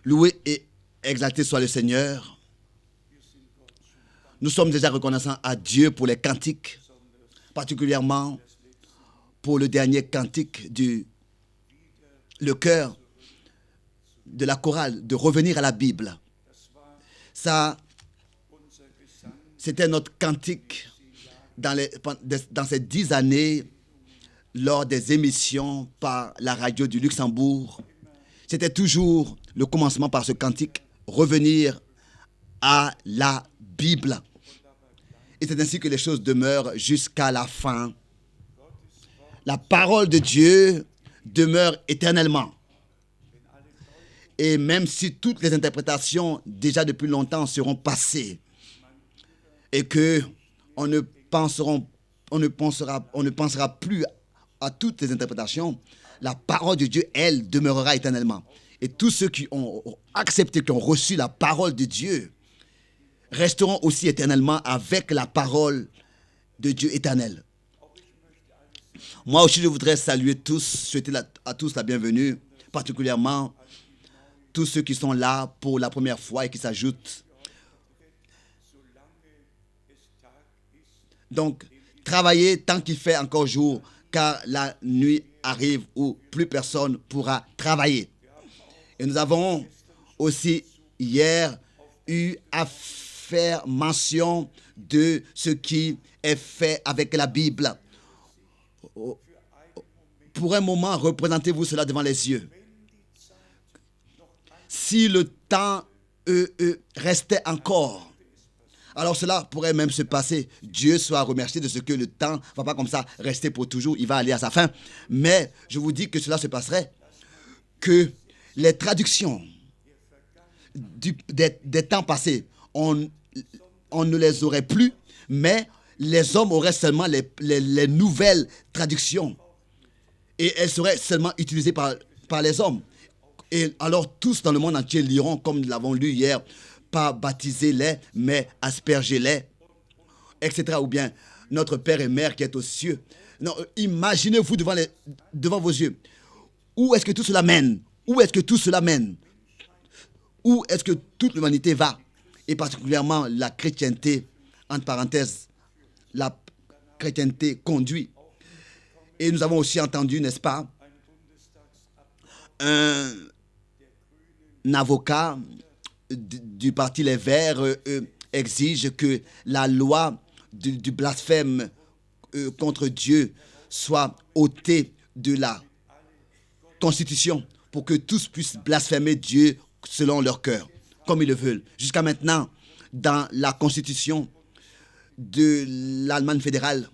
Loué et exalté soit le Seigneur. Nous sommes déjà reconnaissants à Dieu pour les cantiques, particulièrement pour le dernier cantique le chœur de la chorale, de revenir à la Bible. Ça, c'était notre cantique dans ces 10 années lors des émissions par la radio du Luxembourg. C'était toujours le commencement par ce cantique, revenir à la Bible. Et c'est ainsi que les choses demeurent jusqu'à la fin. La parole de Dieu demeure éternellement. Et même si toutes les interprétations déjà depuis longtemps seront passées et que on ne pensera plus à toutes les interprétations, la parole de Dieu, elle, demeurera éternellement. Et tous ceux qui ont accepté, qui ont reçu la parole de Dieu, resteront aussi éternellement avec la parole de Dieu éternelle. Moi aussi, je voudrais saluer tous, souhaiter à tous la bienvenue, particulièrement tous ceux qui sont là pour la première fois et qui s'ajoutent. Donc, travaillez tant qu'il fait encore jour, car la nuit arrive où plus personne pourra travailler. Et nous avons aussi hier eu à faire mention de ce qui est fait avec la Bible. Pour un moment, représentez-vous cela devant les yeux. Si le temps restait encore, alors cela pourrait même se passer. Dieu soit remercié de ce que le temps ne va pas comme ça rester pour toujours. Il va aller à sa fin. Mais je vous dis que cela se passerait, que les traductions des temps passés, on ne les aurait plus, mais les hommes auraient seulement les nouvelles traductions. Et elles seraient seulement utilisées par les hommes. Et alors tous dans le monde entier liront, comme nous l'avons lu hier, pas baptisez-les, mais aspergez-les, etc. Ou bien notre Père et Mère qui est aux cieux. Non, imaginez-vous devant vos yeux. Où est-ce que tout cela mène? Où est-ce que tout cela mène? Où est-ce que toute l'humanité va? Et particulièrement la chrétienté, entre parenthèses, la chrétienté conduit. Et nous avons aussi entendu, n'est-ce pas, un avocat du parti Les Verts exige que la loi du blasphème contre Dieu soit ôtée de la Constitution pour que tous puissent blasphémer Dieu selon leur cœur, comme ils le veulent. Jusqu'à maintenant, dans la Constitution de l'Allemagne fédérale,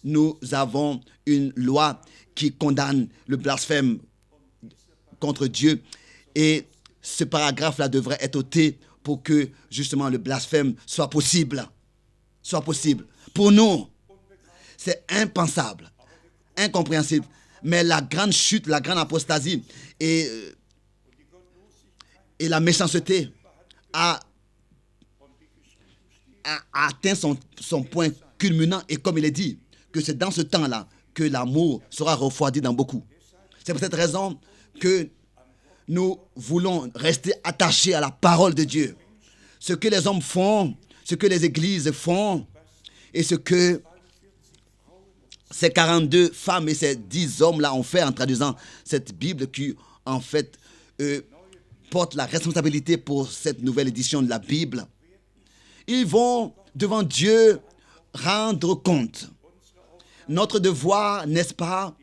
nous avons une loi qui condamne le blasphème contre Dieu et ce paragraphe-là devrait être ôté pour que justement le blasphème soit possible. Pour nous, c'est impensable, incompréhensible. Mais la grande chute, la grande apostasie et la méchanceté a atteint son point culminant. Et comme il est dit, que c'est dans ce temps-là que l'amour sera refroidi dans beaucoup. C'est pour cette raison que nous voulons rester attachés à la parole de Dieu. Ce que les hommes font, ce que les églises font, et ce que ces 42 femmes et ces 10 hommes-là ont fait en traduisant cette Bible qui, en fait, porte la responsabilité pour cette nouvelle édition de la Bible. Ils vont devant Dieu rendre compte. Notre devoir, n'est-ce pas,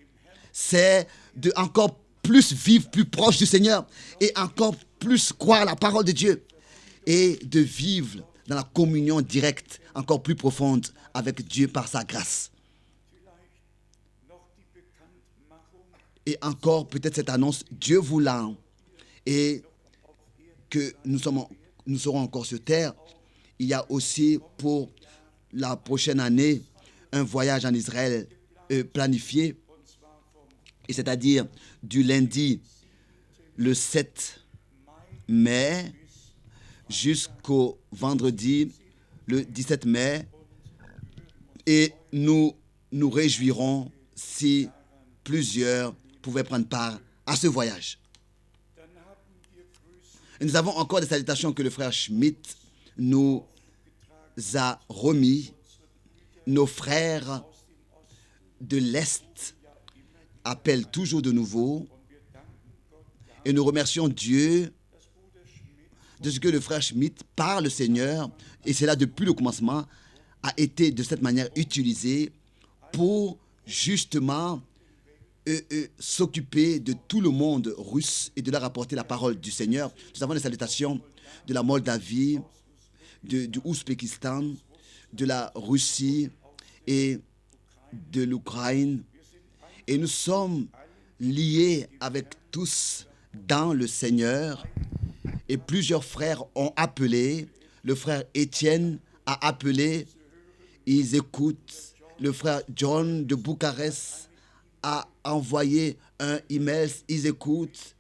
c'est de encore plus vivre plus proche du Seigneur et encore plus croire à la parole de Dieu et de vivre dans la communion directe encore plus profonde avec Dieu par sa grâce. Et encore peut-être cette annonce, Dieu voulant, et que nous serons encore sur terre. Il y a aussi pour la prochaine année un voyage en Israël planifié, et c'est-à-dire du lundi le 7 mai jusqu'au vendredi le 17 mai. Et nous nous réjouirons si plusieurs pouvaient prendre part à ce voyage. Nous avons encore des salutations que le frère Schmidt nous a remis. Nos frères de l'Est appellent toujours de nouveau. Et nous remercions Dieu de ce que le frère Schmidt, par le Seigneur, et c'est là depuis le commencement, a été de cette manière utilisé pour justement s'occuper de tout le monde russe et de leur apporter la parole du Seigneur. Nous avons des salutations de la Moldavie, du Ouzbékistan, de la Russie et de l'Ukraine. Et nous sommes liés avec tous dans le Seigneur. Et plusieurs frères ont appelé. Le frère Étienne a appelé. Ils écoutent. Le frère John de Bucarest a envoyé un email. Ils écoutent.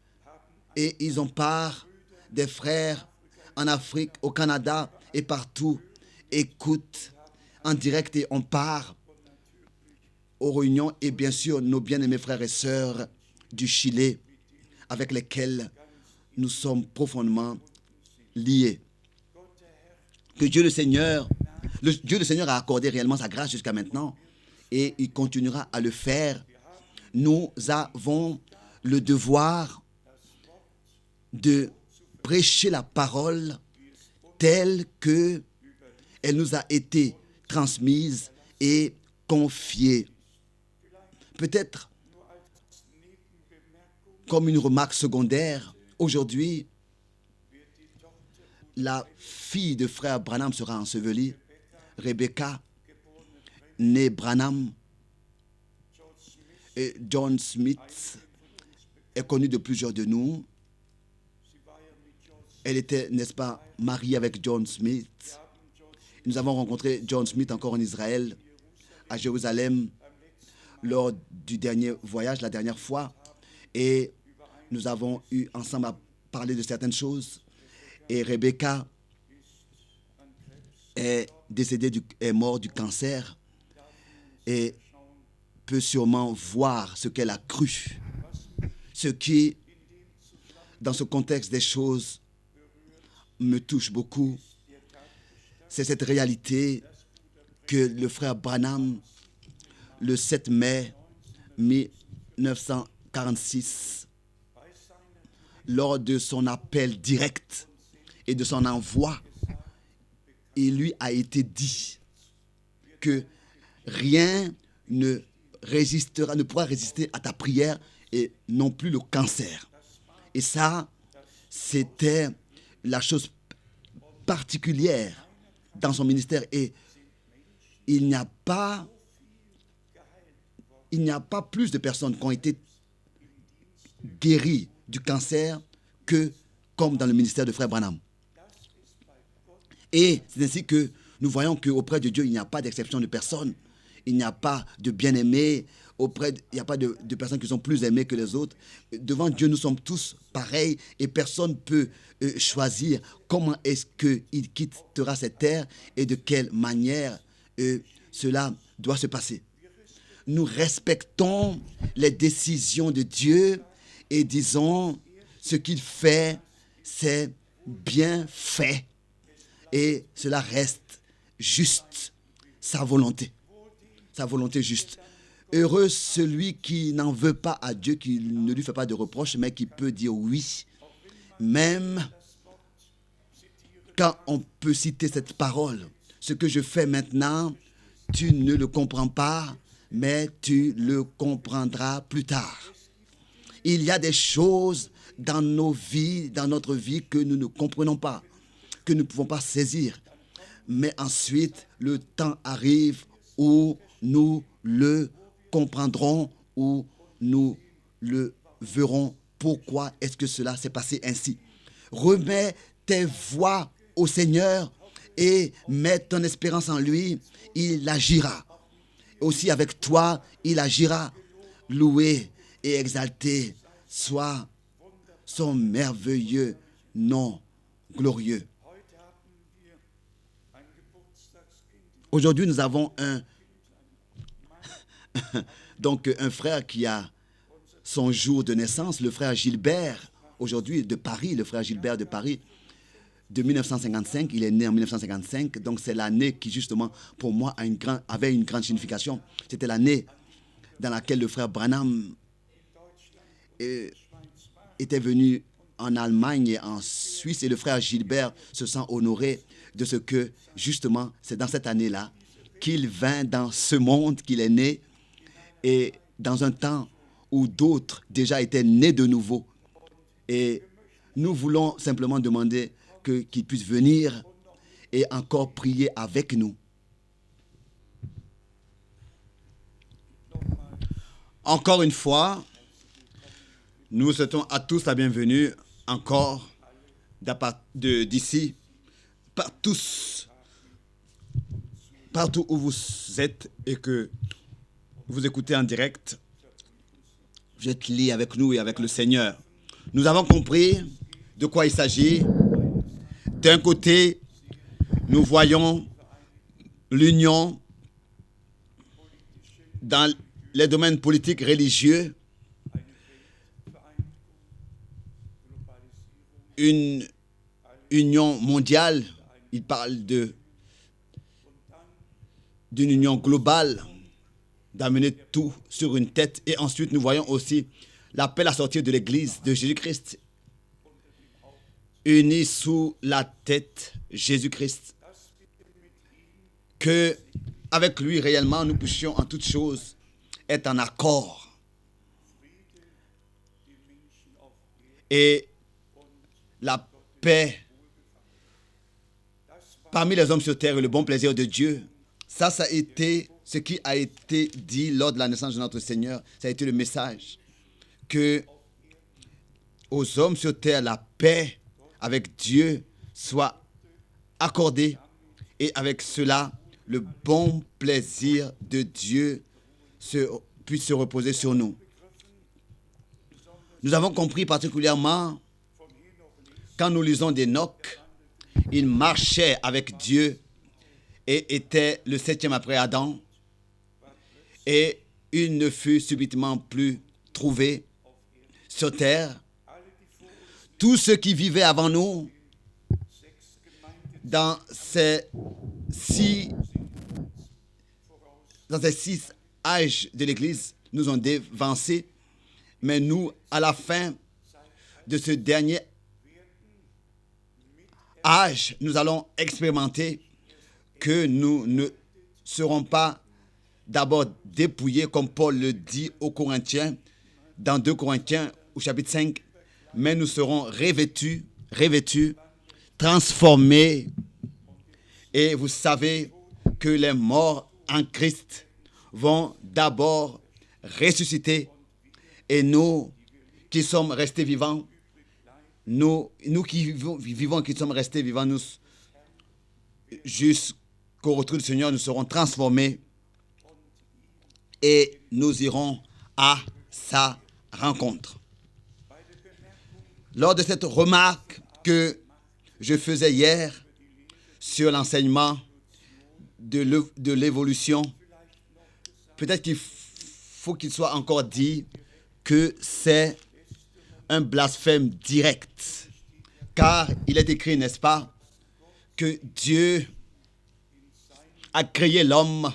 Et ils ont part. Des frères en Afrique, au Canada et partout écoutent en direct et on part aux réunions. Et bien sûr, nos bien-aimés frères et sœurs du Chili avec lesquels nous sommes profondément liés. Que Dieu le Seigneur a accordé réellement sa grâce jusqu'à maintenant et il continuera à le faire. Nous avons le devoir de prêcher la parole telle que elle nous a été transmise et confiée. Peut-être comme une remarque secondaire, aujourd'hui, la fille de frère Branham sera ensevelie. Rebecca, née Branham, et John Smith est connue de plusieurs de nous. Elle était, n'est-ce pas, mariée avec John Smith. Nous avons rencontré John Smith encore en Israël, à Jérusalem, lors du dernier voyage, la dernière fois. Et nous avons eu ensemble à parler de certaines choses. Et Rebecca est décédée, est morte du cancer et peut sûrement voir ce qu'elle a cru. Ce qui, dans ce contexte des choses, me touche beaucoup. C'est cette réalité que le frère Branham, le 7 mai 1946, lors de son appel direct et de son envoi, il lui a été dit que rien ne pourra résister à ta prière et non plus le cancer. Et ça, c'était la chose particulière dans son ministère. Et il n'y a pas plus de personnes qui ont été guéries du cancer que comme dans le ministère de frère Branham. Et c'est ainsi que nous voyons qu'auprès de Dieu, il n'y a pas d'exception de personne. Il n'y a pas de bien-aimés. Il n'y a pas de personnes qui sont plus aimées que les autres. Devant Dieu, nous sommes tous pareils et personne ne peut choisir comment est-ce qu'il quittera cette terre et de quelle manière cela doit se passer. Nous respectons les décisions de Dieu et disons ce qu'il fait, c'est bien fait. Et cela reste juste, sa volonté juste. Heureux celui qui n'en veut pas à Dieu, qui ne lui fait pas de reproches, mais qui peut dire oui, même quand on peut citer cette parole. Ce que je fais maintenant, tu ne le comprends pas, mais tu le comprendras plus tard. Il y a des choses dans nos vies, dans notre vie que nous ne comprenons pas, que nous ne pouvons pas saisir. Mais ensuite, le temps arrive où nous le comprendrons, où nous le verrons. Pourquoi est-ce que cela s'est passé ainsi? Remets tes voies au Seigneur et mets ton espérance en lui. Il agira. Aussi avec toi, il agira. Loué et exalté soit son merveilleux nom glorieux. Aujourd'hui, nous avons donc un frère qui a son jour de naissance, le frère Gilbert. aujourd'hui de Paris, le frère Gilbert de Paris, de 1955. Il est né en 1955, donc c'est l'année qui, justement, pour moi, avait une grande signification. C'était l'année dans laquelle le frère Branham était venu en Allemagne et en Suisse, et le frère Gilbert se sent honoré de ce que, justement, c'est dans cette année-là qu'il vint dans ce monde, qu'il est né, et dans un temps où d'autres déjà étaient nés de nouveau. Et nous voulons simplement demander qu'il puisse venir et encore prier avec nous. Encore une fois, nous souhaitons à tous la bienvenue encore d'ici, partout où vous êtes et que vous écoutez en direct. Vous êtes liés avec nous et avec le Seigneur. Nous avons compris de quoi il s'agit. D'un côté, nous voyons l'union dans les domaines politiques, religieux, une union mondiale. Il parle d'une union globale, d'amener tout sur une tête. Et ensuite, nous voyons aussi l'appel à sortir de l'Église de Jésus-Christ, unis sous la tête Jésus-Christ. Que avec lui, réellement, nous puissions en toutes choses être en accord. Et la paix parmi les hommes sur terre et le bon plaisir de Dieu, ça a été ce qui a été dit lors de la naissance de notre Seigneur. Ça a été le message que aux hommes sur terre, la paix avec Dieu soit accordée, et avec cela, le bon plaisir de Dieu puisse se reposer sur nous. Nous avons compris particulièrement quand nous lisons d'Enoch, il marchait avec Dieu et était le 7e après Adam, et il ne fut subitement plus trouvé sur terre. Tous ceux qui vivaient avant nous dans ces 6 âges de l'Église nous ont dévancés, mais nous, à la fin de ce dernier âge, nous allons expérimenter que nous ne serons pas d'abord dépouillés, comme Paul le dit aux Corinthiens, dans 2 Corinthiens au chapitre 5, mais nous serons revêtus, transformés. Et vous savez que les morts en Christ vont d'abord ressusciter, et nous qui sommes restés vivants, nous qui vivons, qui sommes restés vivants, nous, jusqu'au retour du Seigneur, nous serons transformés et nous irons à sa rencontre. Lors de cette remarque que je faisais hier sur l'enseignement de l'évolution, peut-être qu'il faut qu'il soit encore dit que c'est un blasphème direct. Car il est écrit, n'est-ce pas, que Dieu a créé l'homme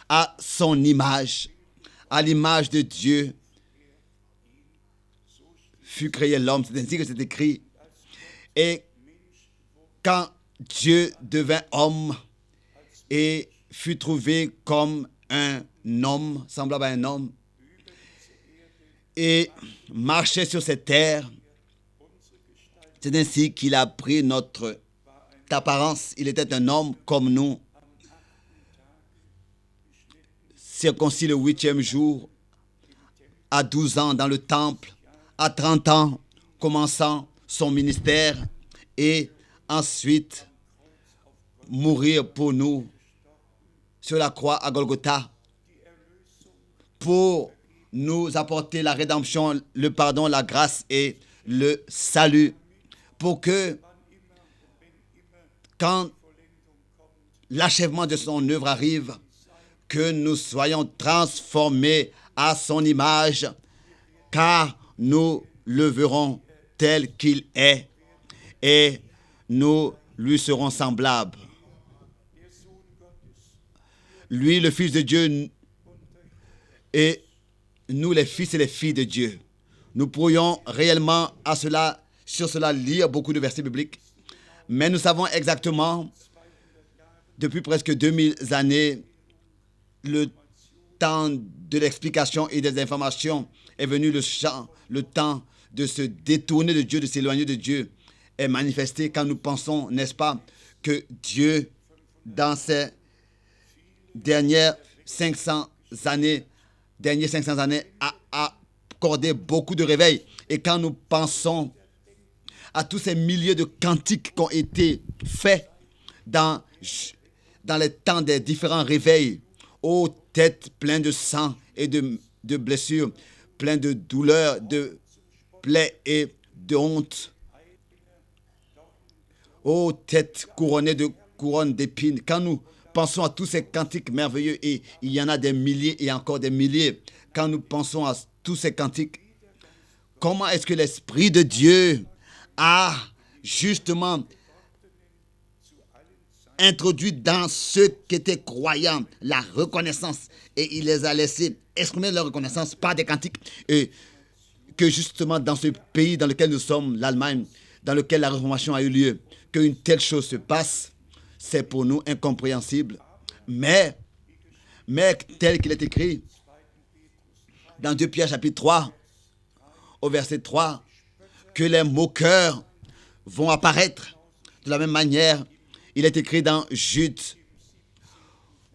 à son image. À l'image de Dieu fut créé l'homme. C'est ainsi que c'est écrit. Et quand Dieu devint homme et fut trouvé comme un homme, semblable à un homme, et marchait sur cette terre, c'est ainsi qu'il a pris notre apparence. Il était un homme comme nous, circoncis le 8e jour, à 12 ans dans le temple, à 30 ans commençant son ministère, et ensuite mourir pour nous sur la croix à Golgotha, pour nous apporter la rédemption, le pardon, la grâce et le salut, pour que quand l'achèvement de son œuvre arrive, que nous soyons transformés à son image, car nous le verrons tel qu'il est, et nous lui serons semblables. Lui, le Fils de Dieu, et nous, les fils et les filles de Dieu. Nous pourrions réellement sur cela lire beaucoup de versets bibliques, mais nous savons exactement, depuis presque 2000 années, le temps de l'explication et des informations est venu, le temps de se détourner de Dieu, de s'éloigner de Dieu est manifesté quand nous pensons, n'est-ce pas, que Dieu, dans ces dernières 500 années, a accordé beaucoup de réveils. Et quand nous pensons à tous ces milliers de cantiques qui ont été faits dans les temps des différents réveils, aux têtes pleines de sang et de blessures, pleines de douleurs, de plaies et de honte, aux têtes couronnées de couronnes d'épines. Quand nous pensons à tous ces cantiques merveilleux, et il y en a des milliers et encore des milliers, quand nous pensons à tous ces cantiques, comment est-ce que l'Esprit de Dieu a justement introduit dans ceux qui étaient croyants la reconnaissance, et il les a laissés exprimer leur reconnaissance par des cantiques, et que justement dans ce pays dans lequel nous sommes, l'Allemagne, dans lequel la Réformation a eu lieu, qu'une telle chose se passe, c'est pour nous incompréhensible, mais tel qu'il est écrit dans 2 Pierre chapitre 3 au verset 3, que les moqueurs vont apparaître. De la même manière, il est écrit dans Jude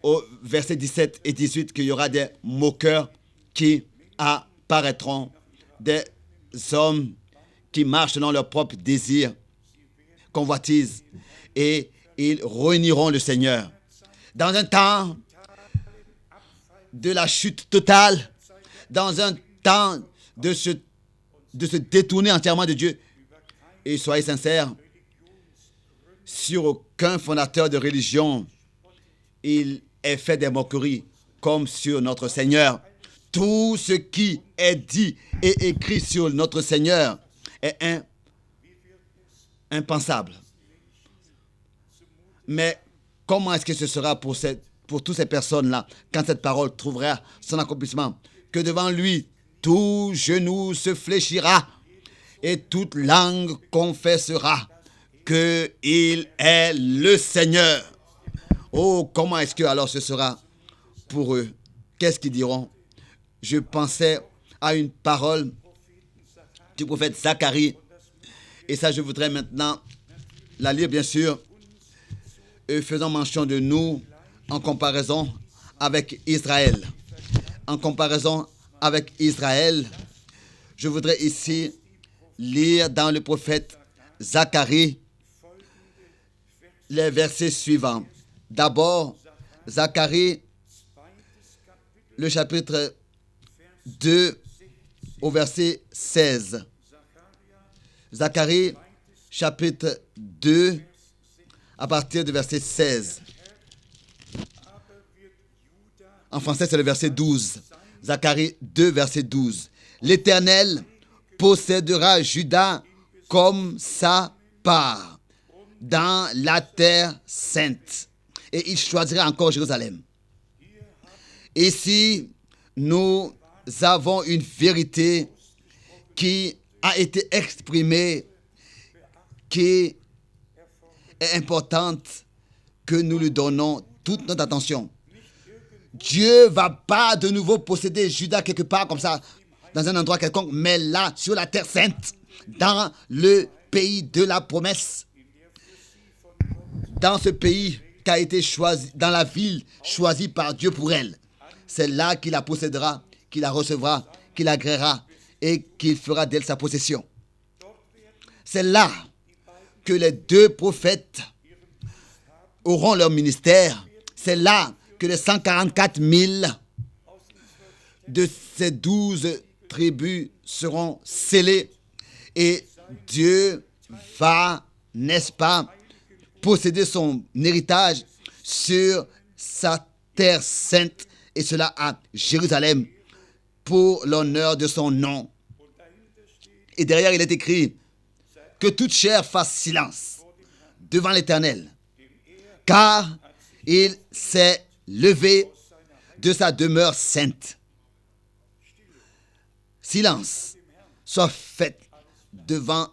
au verset 17 et 18 qu'il y aura des moqueurs qui apparaîtront, des hommes qui marchent selon leurs propres désirs, convoitises, et ils réuniront le Seigneur. Dans un temps de la chute totale, dans un temps de se détourner entièrement de Dieu, et soyez sincères, sur aucun fondateur de religion il est fait des moqueries comme sur notre Seigneur. Tout ce qui est dit et écrit sur notre Seigneur est impensable. Mais comment est-ce que ce sera pour toutes ces personnes-là quand cette parole trouvera son accomplissement? Que devant lui, tout genou se fléchira et toute langue confessera qu'il est le Seigneur. Oh, comment est-ce que alors ce sera pour eux? Qu'est-ce qu'ils diront? Je pensais à une parole du prophète Zacharie, et ça je voudrais maintenant la lire bien sûr, faisant mention de nous en comparaison avec Israël. En comparaison avec Israël, je voudrais ici lire dans le prophète Zacharie les versets suivants. D'abord, Zacharie, le chapitre 2 au verset 16. Zacharie, chapitre 2, à partir du verset 16. En français, c'est le verset 12. Zacharie 2, verset 12. L'Éternel possédera Juda comme sa part dans la terre sainte, et il choisira encore Jérusalem. Ici, nous avons une vérité qui a été exprimée, qui est importante, que nous lui donnons toute notre attention. Dieu ne va pas de nouveau posséder Juda quelque part comme ça, dans un endroit quelconque, mais là, sur la terre sainte, dans le pays de la promesse, dans ce pays qui a été choisi, dans la ville choisie par Dieu pour elle. C'est là qu'il la possédera, qu'il la recevra, qu'il agréera et qu'il fera d'elle sa possession. C'est là que les deux prophètes auront leur ministère. C'est là que les 144 000 de ces 12 tribus seront scellés, et Dieu va, n'est-ce pas, posséder son héritage sur sa terre sainte, et cela à Jérusalem, pour l'honneur de son nom. Et derrière, il est écrit que toute chair fasse silence devant l'Éternel, car il s'est levé de sa demeure sainte. Silence soit fait devant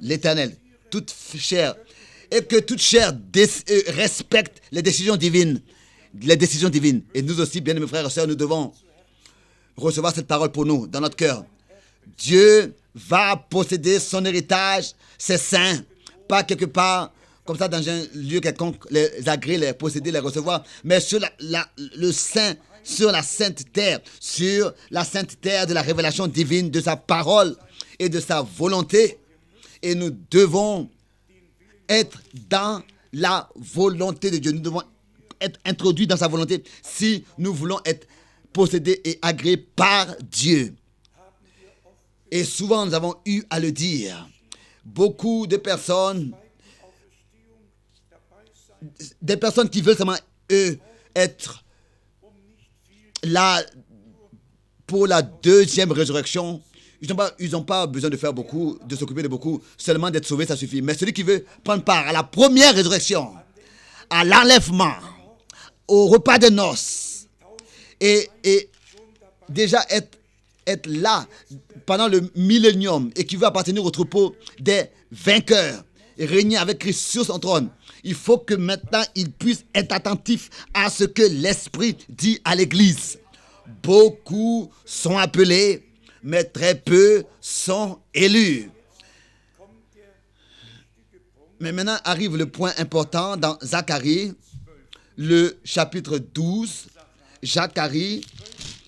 l'Éternel, toute chair, et que toute chair respecte les décisions divines. Et nous aussi, bien-aimés frères et sœurs, nous devons recevoir cette parole pour nous, dans notre cœur. Dieu va posséder son héritage, ses saints, pas quelque part, comme ça, dans un lieu quelconque, les agréer, les posséder, les recevoir, mais sur le saint, sur la sainte terre de la révélation divine, de sa parole et de sa volonté. Et nous devons être dans la volonté de Dieu. Nous devons être introduits dans sa volonté si nous voulons être possédés et agréés par Dieu. Et souvent, nous avons eu à le dire. Beaucoup de personnes, des personnes qui veulent seulement, être là pour la deuxième résurrection. Ils n'ont pas besoin de faire beaucoup, de s'occuper de beaucoup. Seulement d'être sauvé, ça suffit. Mais celui qui veut prendre part à la première résurrection, à l'enlèvement, au repas de noces, et déjà être là pendant le millénium et qui veut appartenir au troupeau des vainqueurs et régner avec Christ sur son trône, il faut que maintenant il puisse être attentif à ce que l'Esprit dit à l'Église. Beaucoup sont appelés, mais très peu sont élus. Mais maintenant arrive le point important dans Zacharie, le chapitre 12. Zacharie,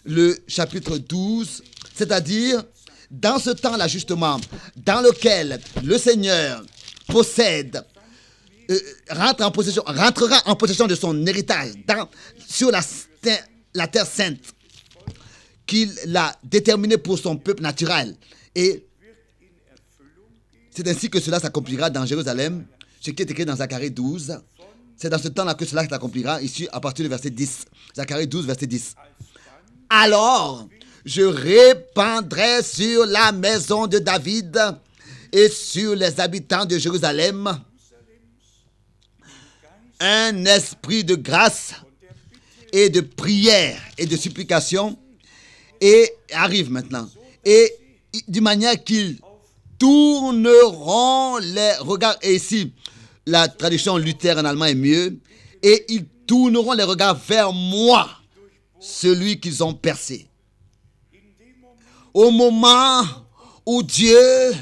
le chapitre 12, c'est-à-dire dans ce temps-là justement, dans lequel le Seigneur rentrera en possession de son héritage sur la terre sainte qu'il a déterminée pour son peuple naturel. Et c'est ainsi que cela s'accomplira dans Jérusalem, ce qui est écrit dans Zacharie 12. C'est dans ce temps-là que cela s'accomplira, ici à partir du verset 10. Zacharie 12, verset 10. Alors, je répandrai sur la maison de David et sur les habitants de Jérusalem un esprit de grâce et de prière et de supplication. Et arrive maintenant. Et d'une manière qu'ils tourneront les regards. Et ici, la traduction Luther en allemand est mieux. Et ils tourneront les regards vers moi, celui qu'ils ont percé. Au moment où Dieu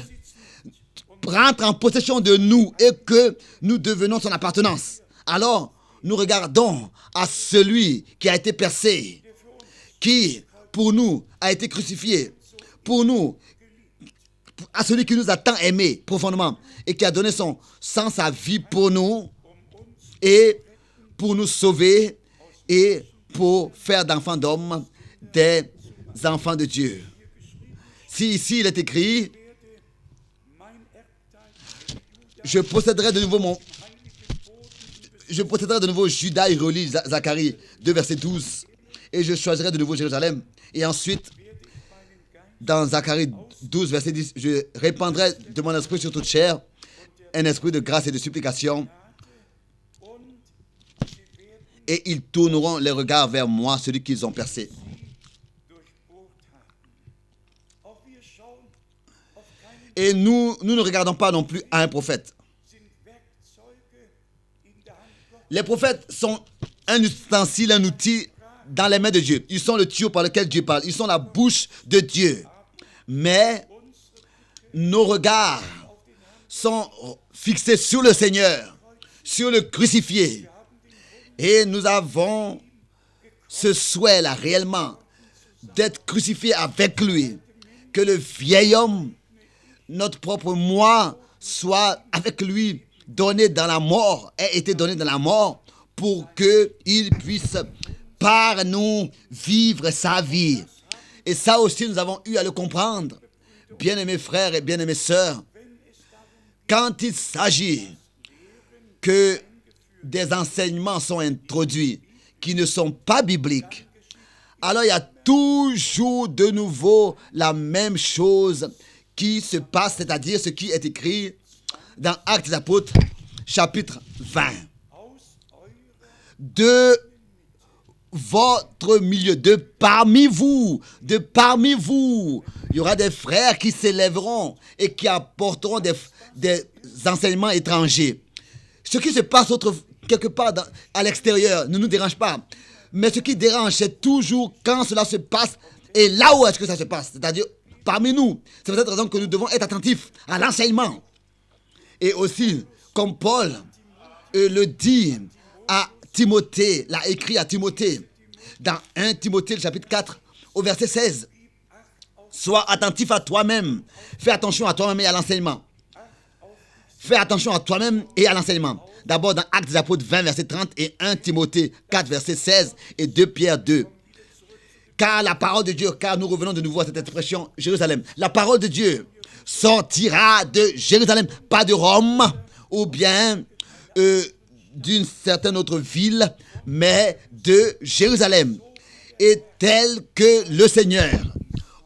rentre en possession de nous et que nous devenons son appartenance, alors nous regardons à celui qui a été percé, qui pour nous a été crucifié, pour nous, à celui qui nous a tant aimés profondément et qui a donné son sang, sa vie pour nous et pour nous sauver et pour faire d'enfants d'hommes des enfants de Dieu. Si ici il est écrit, je posséderai de nouveau Juda, il relit Zacharie 2, verset 12, et je choisirai de nouveau Jérusalem. Et ensuite, dans Zacharie 12, verset 10, je répandrai de mon esprit sur toute chair, un esprit de grâce et de supplication, et ils tourneront les regards vers moi, celui qu'ils ont percé. Et nous ne regardons pas non plus à un prophète. Les prophètes sont un ustensile, un outil dans les mains de Dieu. Ils sont le tuyau par lequel Dieu parle. Ils sont la bouche de Dieu. Mais nos regards sont fixés sur le Seigneur, sur le crucifié. Et nous avons ce souhait-là réellement d'être crucifiés avec lui. Que le vieil homme, notre propre moi, soit avec lui donné dans la mort, ait été donné dans la mort pour qu'il puisse par nous vivre sa vie. Et ça aussi, nous avons eu à le comprendre, bien-aimés frères et bien-aimées sœurs. Quand il s'agit que des enseignements sont introduits qui ne sont pas bibliques, alors il y a toujours de nouveau la même chose qui se passe, c'est-à-dire ce qui est écrit dans Actes des Apôtres, chapitre 20. De votre milieu, de parmi vous, il y aura des frères qui s'élèveront et qui apporteront des enseignements étrangers. Ce qui se passe quelque part à l'extérieur ne nous dérange pas. Mais ce qui dérange, c'est toujours quand cela se passe et là où est-ce que ça se passe, c'est-à-dire parmi nous. C'est pour cette raison que nous devons être attentifs à l'enseignement. Et aussi, comme Paul le dit à Timothée, l'a écrit à Timothée, dans 1 Timothée, le chapitre 4, au verset 16. Sois attentif à toi-même. Fais attention à toi-même et à l'enseignement. Fais attention à toi-même et à l'enseignement. D'abord dans Actes des Apôtres 20, verset 30 et 1 Timothée 4, verset 16 et 2 Pierre 2. Car la parole de Dieu, car nous revenons de nouveau à cette expression Jérusalem, la parole de Dieu sortira de Jérusalem, pas de Rome ou bien d'une certaine autre ville, mais de Jérusalem. Et tel que le Seigneur,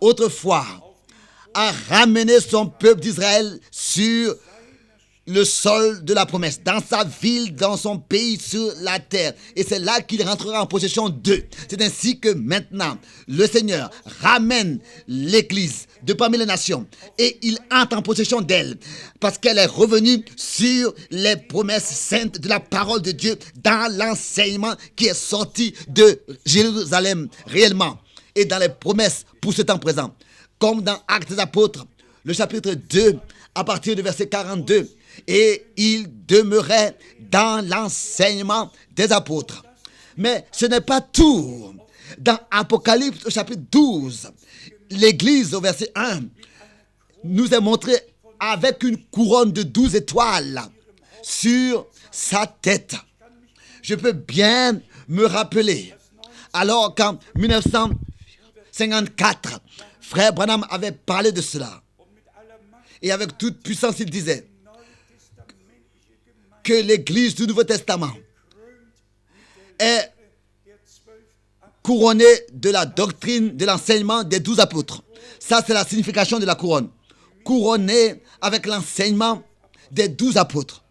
autrefois, a ramené son peuple d'Israël sur le sol de la promesse, dans sa ville, dans son pays, sur la terre. Et c'est là qu'il rentrera en possession d'eux. C'est ainsi que maintenant, le Seigneur ramène l'Église de parmi les nations et il entre en possession d'elle parce qu'elle est revenue sur les promesses saintes de la parole de Dieu dans l'enseignement qui est sorti de Jérusalem réellement et dans les promesses pour ce temps présent. Comme dans Actes des Apôtres, le chapitre 2, à partir du verset 42, et il demeurait dans l'enseignement des apôtres. Mais ce n'est pas tout. Dans Apocalypse au chapitre 12, l'Église au verset 1 nous est montrée avec une couronne de 12 étoiles sur sa tête. Je peux bien me rappeler, alors qu'en 1954, Frère Branham avait parlé de cela. Et avec toute puissance, il disait que l'Église du Nouveau Testament est couronnée de la doctrine de l'enseignement des 12 apôtres. Ça, c'est la signification de la couronne. Couronnée avec l'enseignement des 12 apôtres.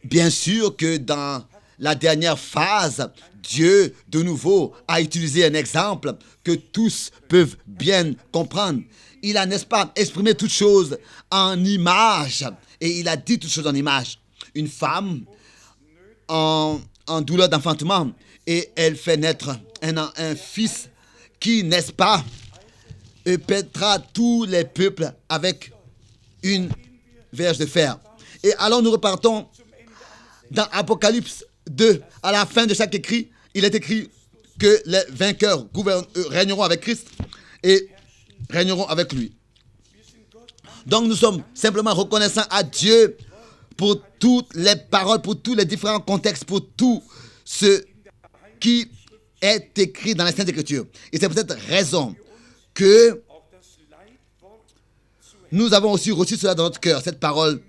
Bien sûr que dans la dernière phase, Dieu, de nouveau, a utilisé un exemple que tous peuvent bien comprendre. Il a, n'est-ce pas, exprimé toutes choses en images. Et il a dit toutes choses en images. Une femme en douleur d'enfantement. Et elle fait naître un fils qui, n'est-ce pas, pètera tous les peuples avec une verge de fer. Et alors nous repartons dans Apocalypse 2. À la fin de chaque écrit, il est écrit que les vainqueurs régneront avec Christ et régneront avec lui. Donc nous sommes simplement reconnaissants à Dieu pour toutes les paroles, pour tous les différents contextes, pour tout ce qui est écrit dans les Saintes Écritures. Et c'est pour cette raison que nous avons aussi reçu cela dans notre cœur, cette parole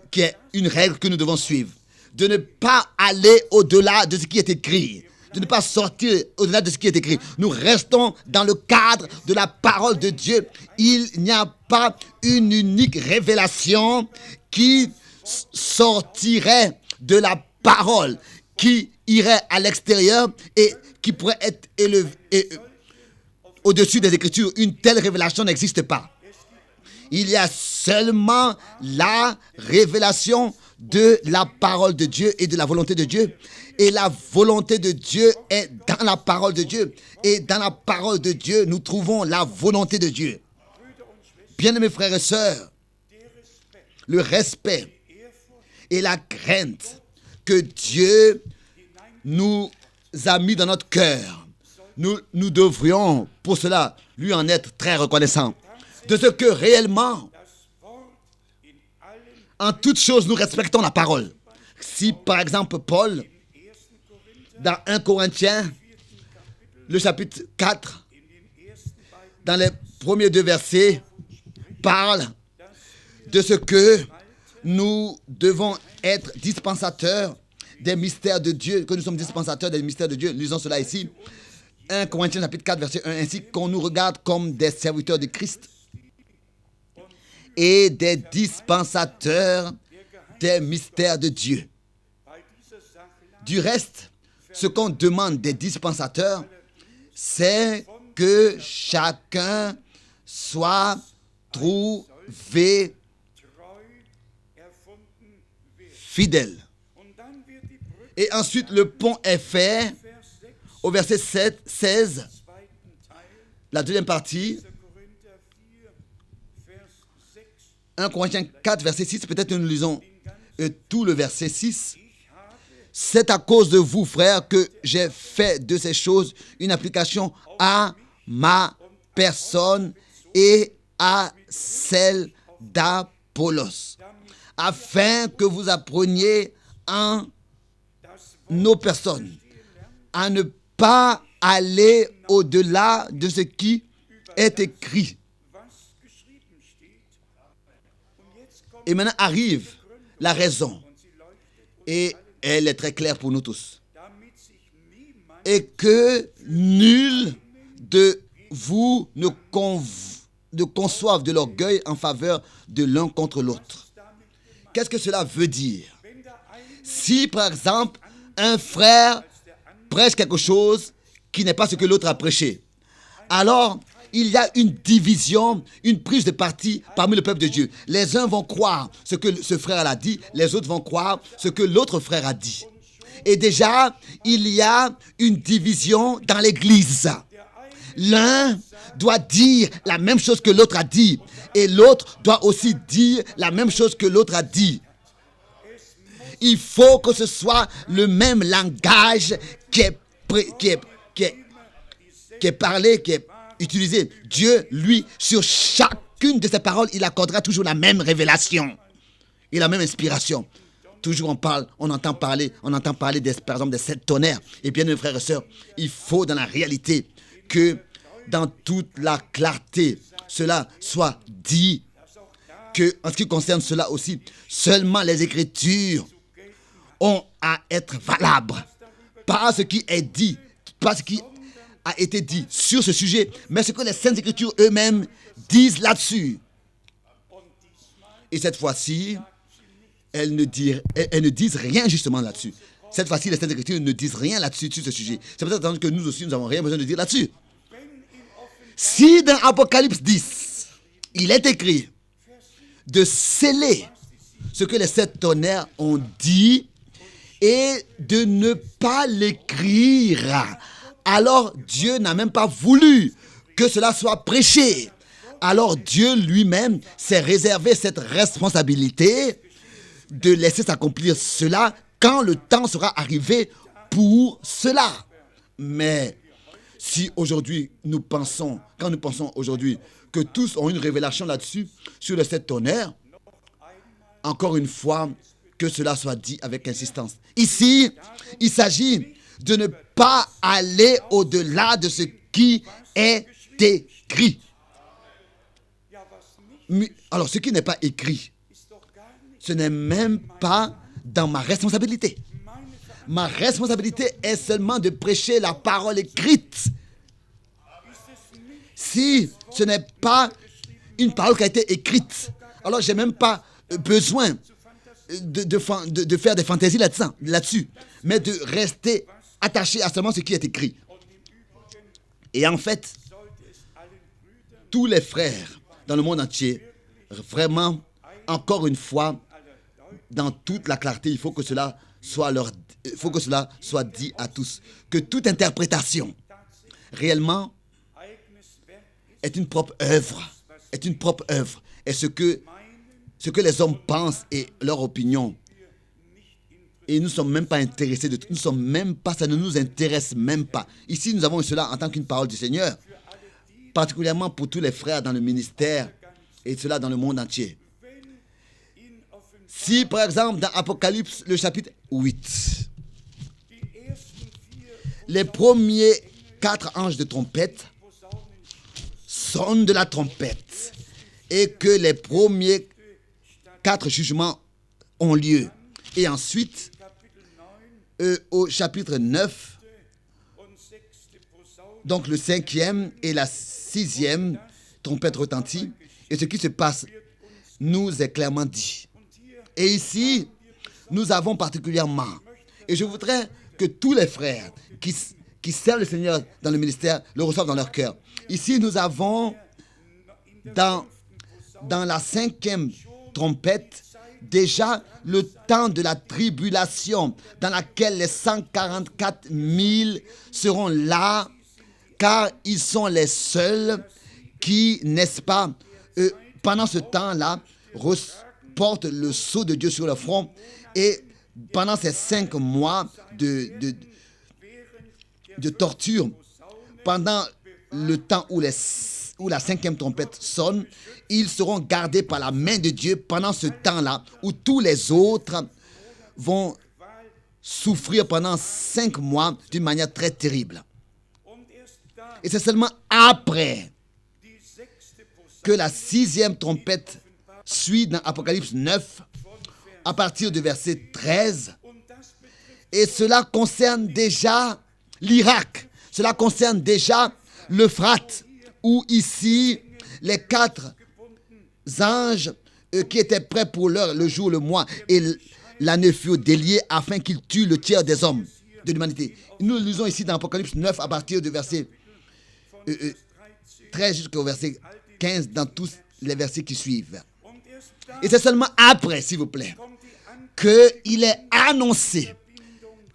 qui est une règle que nous devons suivre. De ne pas aller au-delà de ce qui est écrit. De ne pas sortir au-delà de ce qui est écrit. Nous restons dans le cadre de la parole de Dieu. Il n'y a pas une unique révélation qui sortirait de la parole, qui irait à l'extérieur et qui pourrait être élevée au-dessus des Écritures. Une telle révélation n'existe pas. Il y a seulement la révélation de la parole de Dieu et de la volonté de Dieu. Et la volonté de Dieu est dans la parole de Dieu. Et dans la parole de Dieu, nous trouvons la volonté de Dieu. Bien-aimés frères et sœurs, le respect et la crainte que Dieu nous a mis dans notre cœur, nous devrions pour cela lui en être très reconnaissants. De ce que réellement, en toutes choses, nous respectons la parole. Si par exemple Paul, dans 1 Corinthiens, le chapitre 4, dans les premiers 2 versets, parle de ce que nous devons être dispensateurs des mystères de Dieu, que nous sommes dispensateurs des mystères de Dieu. Lisons cela ici. 1 Corinthiens chapitre 4, verset 1, ainsi qu'on nous regarde comme des serviteurs de Christ et des dispensateurs des mystères de Dieu. Du reste, ce qu'on demande des dispensateurs, c'est que chacun soit trouvé fidèle. Et ensuite, le pont est fait au verset 16, la deuxième partie, 1 Corinthiens 4, verset 6, peut-être que nous lisons tout le verset 6. C'est à cause de vous, frères, que j'ai fait de ces choses une application à ma personne et à celle d'Apollos, afin que vous appreniez en nos personnes à ne pas aller au-delà de ce qui est écrit. Et maintenant arrive la raison. Et elle est très claire pour nous tous. Et que nul de vous ne conçoive de l'orgueil en faveur de l'un contre l'autre. Qu'est-ce que cela veut dire? Si, par exemple, un frère prêche quelque chose qui n'est pas ce que l'autre a prêché, alors il y a une division, une prise de parti parmi le peuple de Dieu. Les uns vont croire ce que ce frère a dit, les autres vont croire ce que l'autre frère a dit. Et déjà, il y a une division dans l'Église. L'un doit dire la même chose que l'autre a dit, et l'autre doit aussi dire la même chose que l'autre a dit. Il faut que ce soit le même langage qui est parlé, qui est utilisé. Par chacune de ces paroles, il accordera toujours la même révélation et la même inspiration. Toujours on entend parler par exemple des 7 tonnerres. Et bien, mes frères et sœurs, il faut dans la réalité que dans toute la clarté, cela soit dit, que en ce qui concerne cela aussi, seulement les Écritures ont à être valables. Pas ce qui est dit, pas ce qui a été dit sur ce sujet, mais ce que les Saintes Écritures eux-mêmes disent là-dessus. Et cette fois-ci, elles ne disent rien justement là-dessus. Cette fois-ci, les Saintes Écritures ne disent rien là-dessus, sur ce sujet. C'est peut-être que nous aussi, nous n'avons rien besoin de dire là-dessus. Si dans Apocalypse 10, il est écrit de sceller ce que les 7 tonnerres ont dit et de ne pas l'écrire, alors Dieu n'a même pas voulu que cela soit prêché. Alors Dieu lui-même s'est réservé cette responsabilité de laisser s'accomplir cela quand le temps sera arrivé pour cela. Mais si aujourd'hui quand nous pensons aujourd'hui que tous ont une révélation là-dessus, sur les 7 tonnerres, encore une fois, que cela soit dit avec insistance. Ici, il s'agit de ne pas aller au-delà de ce qui est écrit. Alors, ce qui n'est pas écrit, ce n'est même pas dans ma responsabilité. Ma responsabilité est seulement de prêcher la parole écrite. Si ce n'est pas une parole qui a été écrite, alors je n'ai même pas besoin de faire des fantaisies là-dessus, mais de rester attaché à seulement ce qui est écrit. Et en fait, tous les frères dans le monde entier, vraiment, encore une fois, dans toute la clarté, il faut que cela soit dit à tous, que toute interprétation, réellement, est une propre œuvre, et ce que les hommes pensent et leur opinion. Et nous ne sommes même pas intéressés de tout. Ça ne nous intéresse même pas. Ici, nous avons cela en tant qu'une parole du Seigneur, particulièrement pour tous les frères dans le ministère et cela dans le monde entier. Si, par exemple, dans Apocalypse, le chapitre 8, les premiers 4 anges de trompette sonnent de la trompette et que les premiers 4 jugements ont lieu. Et ensuite, au chapitre 9, donc le 5e et la 6e trompette retentit. Et ce qui se passe nous est clairement dit. Et ici, nous avons particulièrement, et je voudrais que tous les frères qui servent le Seigneur dans le ministère le reçoivent dans leur cœur. Ici, nous avons dans la 5e trompette déjà le temps de la tribulation dans laquelle les 144 000 seront là, car ils sont les seuls qui, n'est-ce pas, pendant ce temps-là, portent le sceau de Dieu sur le front. Et pendant ces 5 mois de torture, pendant le temps où la 5e trompette sonne, ils seront gardés par la main de Dieu pendant ce temps-là, où tous les autres vont souffrir pendant 5 mois d'une manière très terrible. Et c'est seulement après que la 6e trompette suit dans Apocalypse 9, à partir du verset 13. Et cela concerne déjà l'Irak. Cela concerne déjà l'Euphrate, où ici, les 4 anges qui étaient prêts pour l'heure, le jour, le mois, et l'année furent déliés afin qu'ils tuent le tiers des hommes de l'humanité. Nous le lisons ici dans Apocalypse 9, à partir du verset 13 jusqu'au verset 15, dans tous les versets qui suivent. Et c'est seulement après, s'il vous plaît, qu'il est annoncé,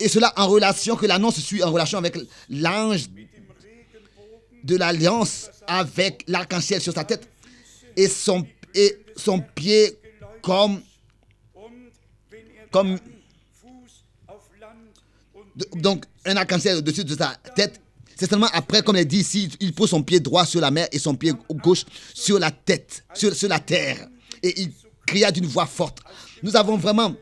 et cela en relation, que l'annonce suit en relation avec l'ange de l'alliance, avec l'arc-en-ciel sur sa tête, et son pied comme donc un arc-en-ciel au-dessus de sa tête. C'est seulement après, comme il est dit ici, il pose son pied droit sur la mer et son pied gauche sur la tête, sur la terre. Et il cria d'une voix forte. Nous avons vraiment,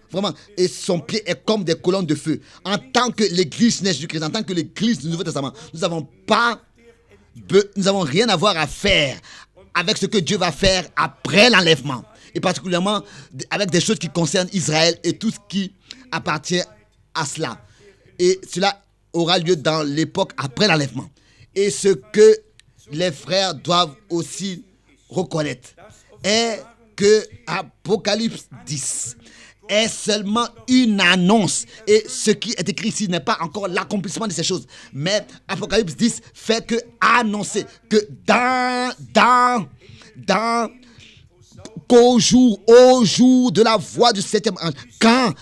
et son pied est comme des colonnes de feu. En tant que l'église Jésus-Christ, en tant que l'église du Nouveau Testament, nous n'avons rien à voir à faire avec ce que Dieu va faire après l'enlèvement. Et particulièrement avec des choses qui concernent Israël et tout ce qui appartient à cela. Et cela aura lieu dans l'époque après l'enlèvement. Et ce que les frères doivent aussi reconnaître est que Apocalypse 10 est seulement une annonce. Et ce qui est écrit ici n'est pas encore l'accomplissement de ces choses. Mais Apocalypse 10 fait que annoncer que au jour de la voix du 7e ange, quand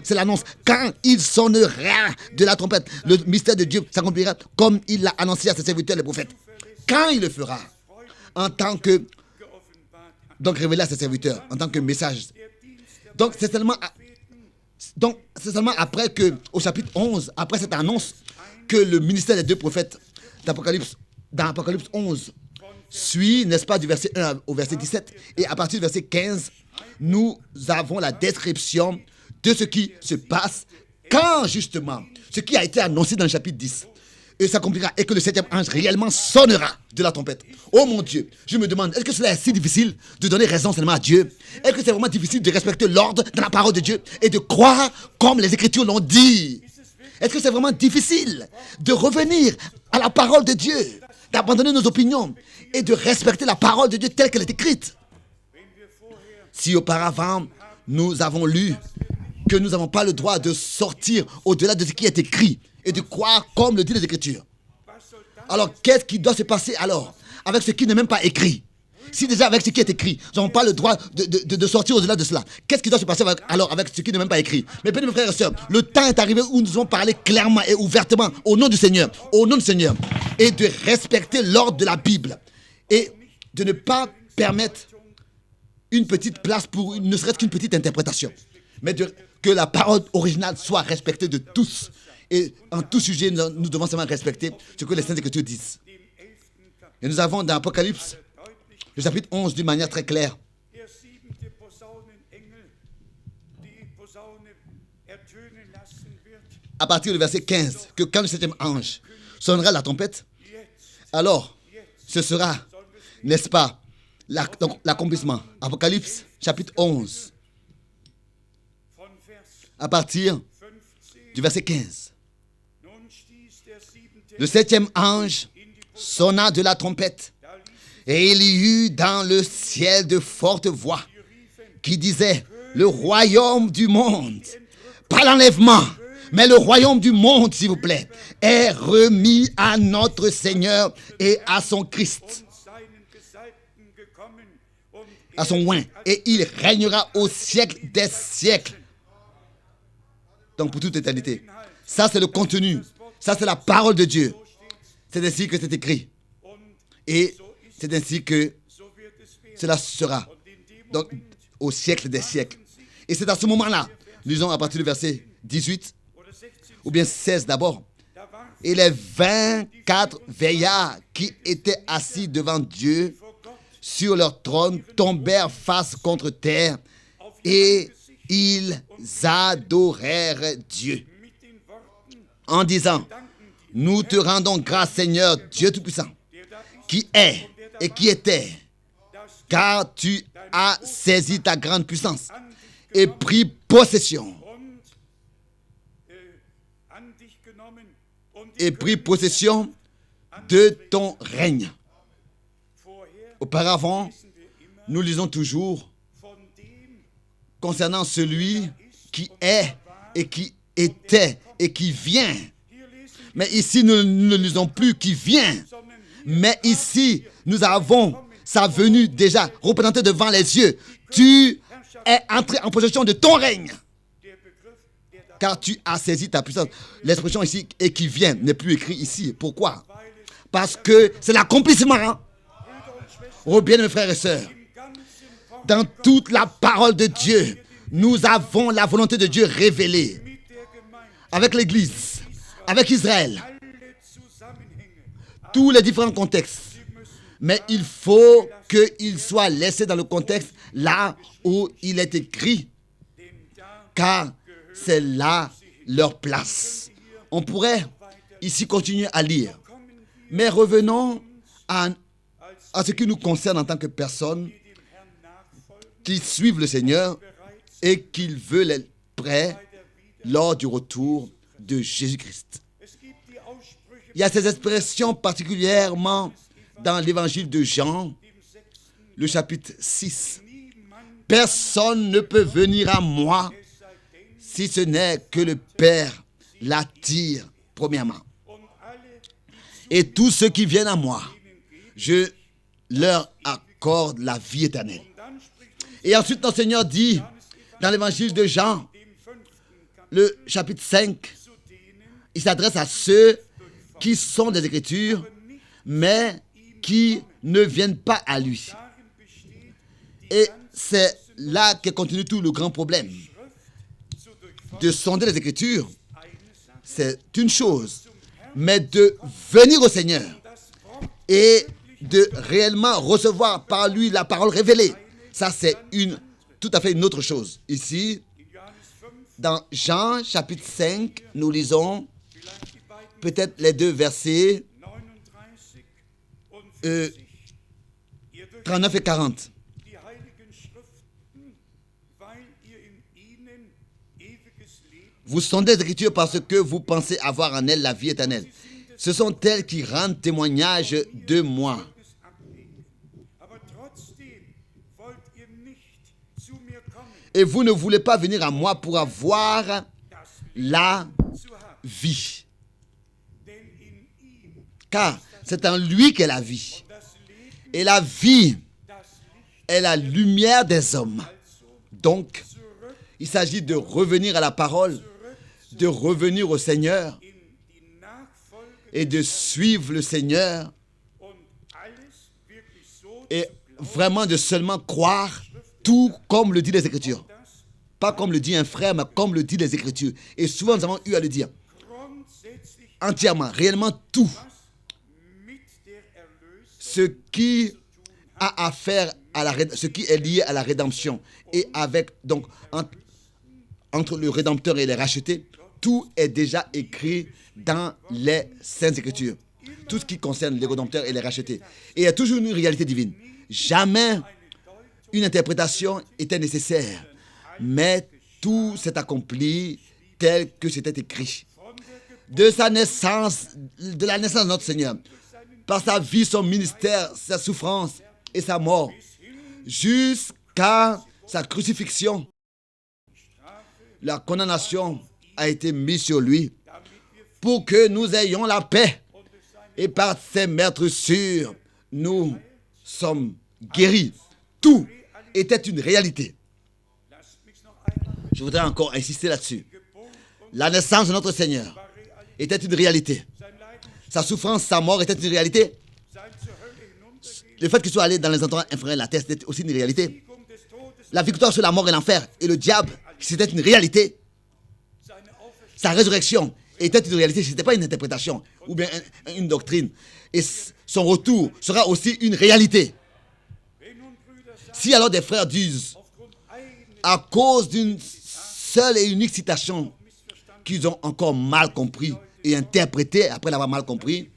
c'est l'annonce, quand il sonnera de la trompette, le mystère de Dieu s'accomplira comme il l'a annoncé à ses serviteurs les prophètes. Quand il le fera, en tant que, donc révélé à ses serviteurs, en tant que message. Donc c'est seulement après que, au chapitre 11, après cette annonce, que le ministère des 2 prophètes dans Apocalypse 11 suit, n'est-ce pas, du verset 1 au verset 17. Et à partir du verset 15, nous avons la description de ce qui se passe quand, justement, ce qui a été annoncé dans le chapitre 10 s'accomplira et que le 7e ange réellement sonnera de la trompette. Oh mon Dieu, je me demande, est-ce que cela est si difficile de donner raison seulement à Dieu? Est-ce que c'est vraiment difficile de respecter l'ordre dans la parole de Dieu et de croire comme les Écritures l'ont dit? Est-ce que c'est vraiment difficile de revenir à la parole de Dieu, d'abandonner nos opinions et de respecter la parole de Dieu telle qu'elle est écrite? Si auparavant, nous avons lu que nous n'avons pas le droit de sortir au-delà de ce qui est écrit et de croire comme le dit les Écritures, alors qu'est-ce qui doit se passer alors avec ce qui n'est même pas écrit? Si déjà avec ce qui est écrit, nous n'avons pas le droit de sortir au-delà de cela, qu'est-ce qui doit se passer alors avec ce qui n'est même pas écrit? Mes bien, mes frères et sœurs, le temps est arrivé où nous devons parler clairement et ouvertement au nom du Seigneur, et de respecter l'ordre de la Bible et de ne pas permettre une petite place pour ne serait-ce qu'une petite interprétation, mais que la parole originale soit respectée de tous. Et en tout sujet, nous devons seulement respecter ce que les Saintes Écritures disent. Et nous avons dans Apocalypse, le chapitre 11, d'une manière très claire, à partir du verset 15, que quand le 7e ange sonnera la trompette, alors ce sera, n'est-ce pas, l'accomplissement. Apocalypse, chapitre 11, à partir du verset 15. Le 7e ange sonna de la trompette, et il y eut dans le ciel de fortes voix qui disait, le royaume du monde, pas l'enlèvement, mais le royaume du monde, s'il vous plaît, est remis à notre Seigneur et à son Christ, à son oint, et il régnera au siècle des siècles. Donc pour toute éternité. Ça, c'est le contenu. Ça, c'est la parole de Dieu. C'est ainsi que c'est écrit. Et c'est ainsi que cela sera. Donc, au siècle des siècles. Et c'est à ce moment-là, lisons à partir du verset 18, ou bien 16 d'abord. Et les 24 veillards qui étaient assis devant Dieu sur leur trône tombèrent face contre terre et ils adorèrent Dieu en disant, nous te rendons grâce, Seigneur, Dieu Tout-Puissant, qui est et qui était, car tu as saisi ta grande puissance et pris possession. Et pris possession de ton règne. Auparavant, nous lisons toujours concernant celui qui est et qui était et qui vient. Mais ici, nous ne lisons plus qui vient. Mais ici, nous avons sa venue déjà représentée devant les yeux. Tu es entré en possession de ton règne. Car tu as saisi ta puissance. L'expression ici, et qui vient, n'est plus écrite ici. Pourquoi? Parce que c'est l'accomplissement. Oh bien, mes frères et sœurs, dans toute la parole de Dieu, nous avons la volonté de Dieu révélée. Avec l'Église, avec Israël, tous les différents contextes. Mais il faut qu'il soit laissé dans le contexte là où il est écrit. Car c'est là leur place. On pourrait ici continuer à lire. Mais revenons à ce qui nous concerne en tant que personnes qui suivent le Seigneur et qui veulent être prêts lors du retour de Jésus-Christ. Il y a ces expressions particulièrement dans l'évangile de Jean, le chapitre 6. Personne ne peut venir à moi si ce n'est que le Père l'attire premièrement. Et tous ceux qui viennent à moi, je leur accorde la vie éternelle. Et ensuite, notre Seigneur dit, dans l'évangile de Jean, le chapitre 5, il s'adresse à ceux qui sont des Écritures, mais qui ne viennent pas à lui. Et c'est là que continue tout le grand problème. De sonder les Écritures, c'est une chose, mais de venir au Seigneur et de réellement recevoir par lui la parole révélée, ça c'est tout à fait une autre chose. Ici, dans Jean chapitre 5, nous lisons peut-être les deux versets 39 et 40. Vous sondez les Écritures parce que vous pensez avoir en elles la vie éternelle. Ce sont elles qui rendent témoignage de moi. Et vous ne voulez pas venir à moi pour avoir la vie. Car c'est en lui qu'est la vie. Et la vie est la lumière des hommes. Donc, il s'agit de revenir à la parole, de revenir au Seigneur et de suivre le Seigneur et vraiment de seulement croire tout comme le dit les Écritures. Pas comme le dit un frère, mais comme le dit les Écritures. Et souvent, nous avons eu à le dire. Entièrement, réellement tout. Ce qui a affaire ce qui est lié à la rédemption. Et avec, donc, entre le Rédempteur et les rachetés, tout est déjà écrit dans les Saintes Écritures. Tout ce qui concerne les Rédempteurs et les rachetés. Et il y a toujours une réalité divine. Jamais une interprétation était nécessaire. Mais tout s'est accompli tel que c'était écrit. De sa naissance, de la naissance de notre Seigneur, par sa vie, son ministère, sa souffrance et sa mort, jusqu'à sa crucifixion, la condamnation a été mise sur lui pour que nous ayons la paix. Et par ses meurtrissures, nous sommes guéris. Tout était une réalité. Je voudrais encore insister là-dessus. La naissance de notre Seigneur était une réalité. Sa souffrance, sa mort était une réalité. Le fait qu'il soit allé dans les endroits inférieurs de la terre, c'était aussi une réalité. La victoire sur la mort et l'enfer et le diable, c'était une réalité. Sa résurrection était une réalité, ce n'était pas une interprétation ou bien une doctrine. Et son retour sera aussi une réalité. Si alors des frères disent, à cause d'une seule et unique citation qu'ils ont encore mal compris et interprété après l'avoir mal compris,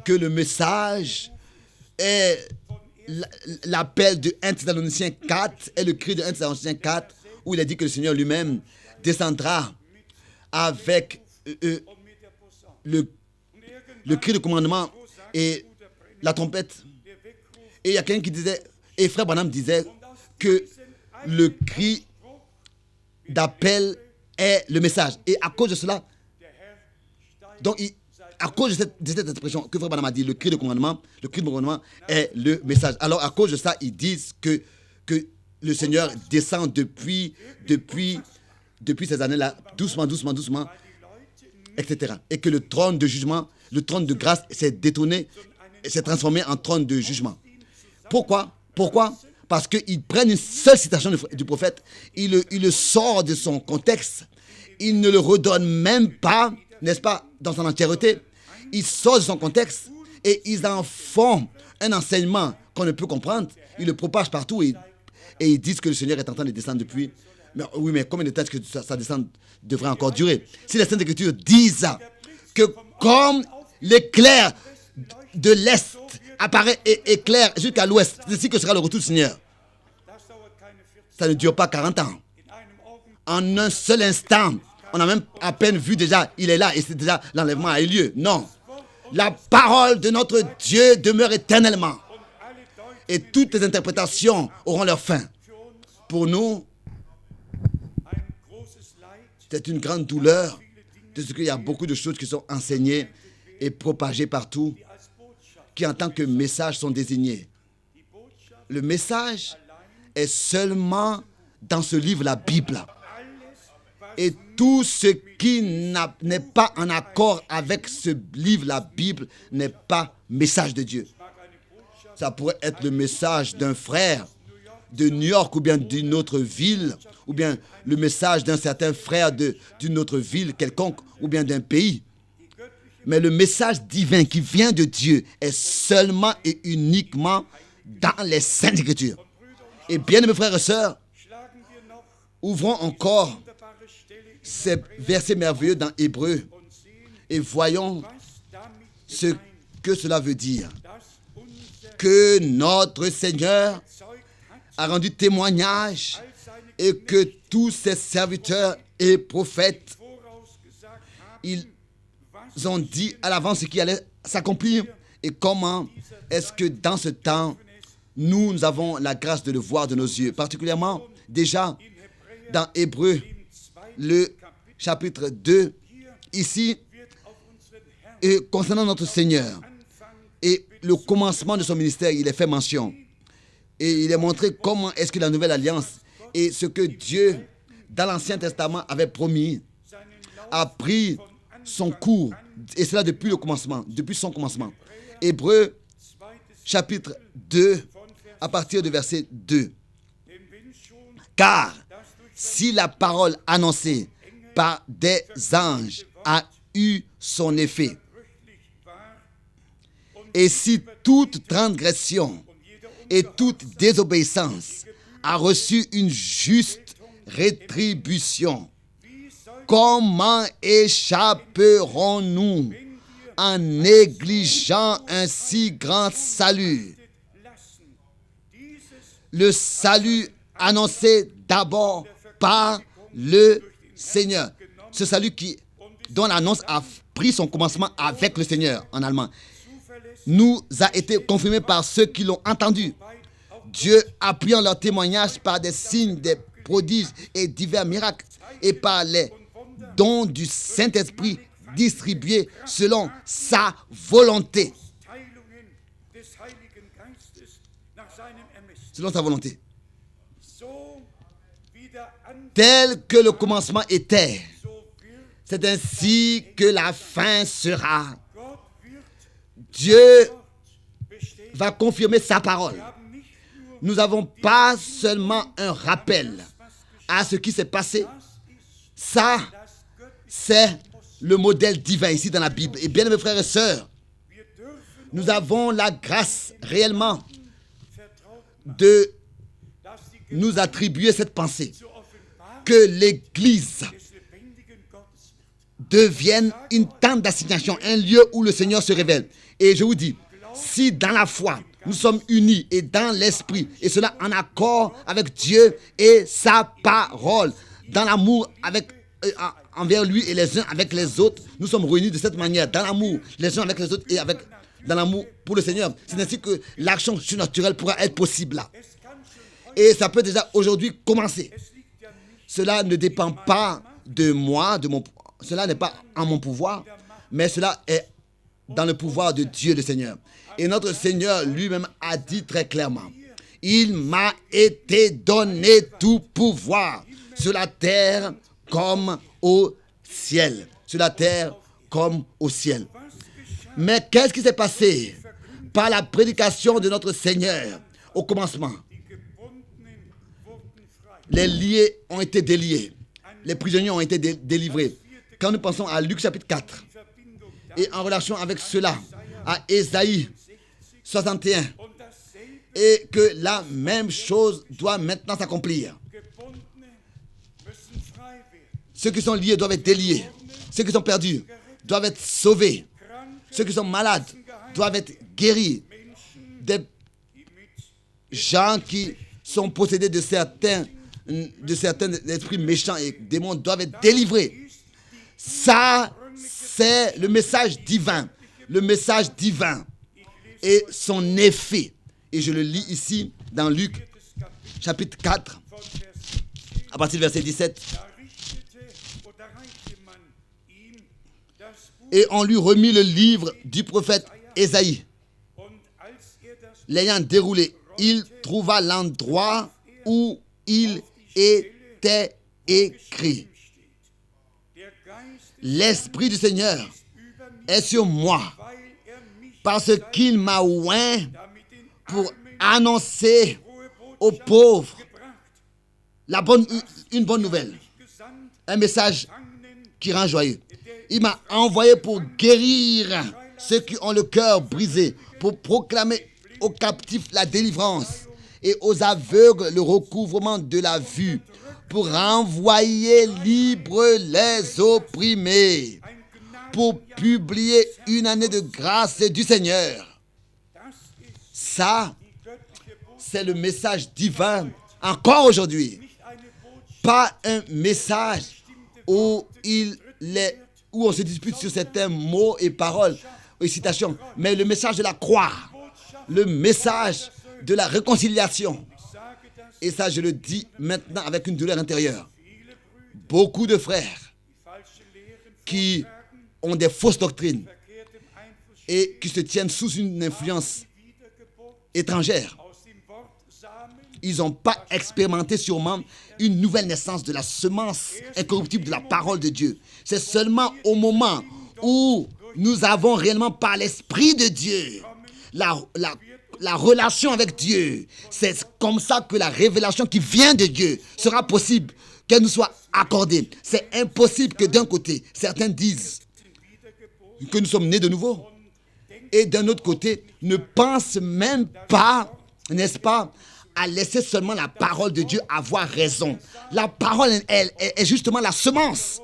que le message est l'appel de 1 Thessaloniciens 4 est le cri de 1 Thessaloniciens 4 où il est dit que le Seigneur lui-même descendra avec le cri de commandement et la trompette. Et il y a quelqu'un qui disait, et Frère Branham disait que le cri d'appel est le message. Et à cause de cela, donc à cause de cette expression que Frère Branham a dit, le cri de commandement est le message. Alors à cause de ça, ils disent que le Seigneur descend depuis ces années-là, doucement, etc. Et que le trône de jugement, le trône de grâce s'est détourné, s'est transformé en trône de jugement. Pourquoi? Parce qu'ils prennent une seule citation du prophète, il le sort de son contexte, il ne le redonne même pas, n'est-ce pas, dans son entièreté. Ils sortent de son contexte et ils en font un enseignement qu'on ne peut comprendre. Ils le propagent partout et ils disent que le Seigneur est en train de descendre depuis. Mais, oui, mais combien de temps est-ce que sa descente devrait encore durer? Si les Saintes Écritures disent que comme l'éclair de l'Est apparaît et éclaire jusqu'à l'Ouest, c'est ainsi que sera le retour du Seigneur. Ça ne dure pas 40 ans. En un seul instant, on a même à peine vu déjà, il est là et c'est déjà l'enlèvement a eu lieu. Non. La parole de notre Dieu demeure éternellement. Et toutes les interprétations auront leur fin. Pour nous, c'est une grande douleur de ce qu'il y a beaucoup de choses qui sont enseignées et propagées partout, qui en tant que message sont désignées. Le message est seulement dans ce livre, la Bible. Et tout ce qui n'est pas en accord avec ce livre, la Bible, n'est pas message de Dieu. Ça pourrait être le message d'un frère de New York ou bien d'une autre ville, ou bien le message d'un certain frère d'une autre ville quelconque, ou bien d'un pays. Mais le message divin qui vient de Dieu est seulement et uniquement dans les Saintes Écritures. Et bien, mes frères et sœurs, ouvrons encore ces versets merveilleux dans Hébreux et voyons ce que cela veut dire. Que notre Seigneur a rendu témoignage et que tous ses serviteurs et prophètes, ils ont dit à l'avance ce qui allait s'accomplir et comment est-ce que dans ce temps, nous avons la grâce de le voir de nos yeux. Particulièrement, déjà, dans Hébreux, le chapitre 2, ici, et concernant notre Seigneur et le commencement de son ministère, il est fait mention. Et il est montré comment est-ce que la nouvelle alliance et ce que Dieu, dans l'Ancien Testament, avait promis, a pris son cours. Et cela depuis le commencement, depuis son commencement. Hébreux, chapitre 2, à partir du verset 2. Car si la parole annoncée par des anges a eu son effet, et si toute transgression et toute désobéissance a reçu une juste rétribution, comment échapperons-nous en négligeant un si grand salut? Le salut annoncé d'abord par le Seigneur. Ce salut dont l'annonce a pris son commencement avec le Seigneur en allemand, nous a été confirmé par ceux qui l'ont entendu. Dieu appuyant leur témoignage par des signes, des prodiges et divers miracles, et par les dons du Saint-Esprit distribués selon sa volonté. Selon sa volonté. Tel que le commencement était, c'est ainsi que la fin sera. Dieu va confirmer sa parole. Nous n'avons pas seulement un rappel à ce qui s'est passé. Ça, c'est le modèle divin ici dans la Bible. Et bien, mes frères et sœurs, nous avons la grâce réellement de nous attribuer cette pensée, que l'Église devienne une tente d'assignation, un lieu où le Seigneur se révèle. Et je vous dis, si dans la foi, nous sommes unis et dans l'esprit, et cela en accord avec Dieu et sa parole, dans l'amour envers lui et les uns avec les autres, nous sommes réunis de cette manière, dans l'amour, les uns avec les autres et dans l'amour pour le Seigneur. C'est ainsi que l'action surnaturelle pourra être possible là. Et ça peut déjà aujourd'hui commencer. Cela ne dépend pas de moi, cela n'est pas en mon pouvoir, mais cela est dans le pouvoir de Dieu le Seigneur. Et notre Seigneur lui-même a dit très clairement, « Il m'a été donné tout pouvoir sur la terre comme au ciel. » Sur la terre comme au ciel. Mais qu'est-ce qui s'est passé par la prédication de notre Seigneur au commencement? Les liés ont été déliés. Les prisonniers ont été délivrés. Quand nous pensons à Luc chapitre 4, et en relation avec cela, à Ésaïe 61, et que la même chose doit maintenant s'accomplir. Ceux qui sont liés doivent être déliés. Ceux qui sont perdus doivent être sauvés. Ceux qui sont malades doivent être guéris. Des gens qui sont possédés de certains esprits méchants et démons doivent être délivrés. Ça, c'est le message divin. Le message divin et son effet. Et je le lis ici dans Luc chapitre 4, à partir du verset 17. Et on lui remit le livre du prophète Ésaïe. L'ayant déroulé, il trouva l'endroit où il était écrit. L'Esprit du Seigneur est sur moi, parce qu'il m'a oint pour annoncer aux pauvres une bonne nouvelle, un message qui rend joyeux. Il m'a envoyé pour guérir ceux qui ont le cœur brisé, pour proclamer aux captifs la délivrance et aux aveugles le recouvrement de la vue, pour renvoyer libres les opprimés, pour publier une année de grâce du Seigneur. Ça, c'est le message divin encore aujourd'hui. Pas un message où on se dispute sur certains mots et paroles et citations, mais le message de la croix, le message de la réconciliation. Et ça, je le dis maintenant avec une douleur intérieure. Beaucoup de frères qui ont des fausses doctrines et qui se tiennent sous une influence étrangère. Ils n'ont pas expérimenté sûrement une nouvelle naissance de la semence incorruptible de la parole de Dieu. C'est seulement au moment où nous avons réellement par l'Esprit de Dieu la relation avec Dieu. C'est comme ça que la révélation qui vient de Dieu sera possible, qu'elle nous soit accordée. C'est impossible que d'un côté, certains disent que nous sommes nés de nouveau, et d'un autre côté, ne pensent même pas, n'est-ce pas, à laisser seulement la parole de Dieu avoir raison. La parole, elle est justement la semence.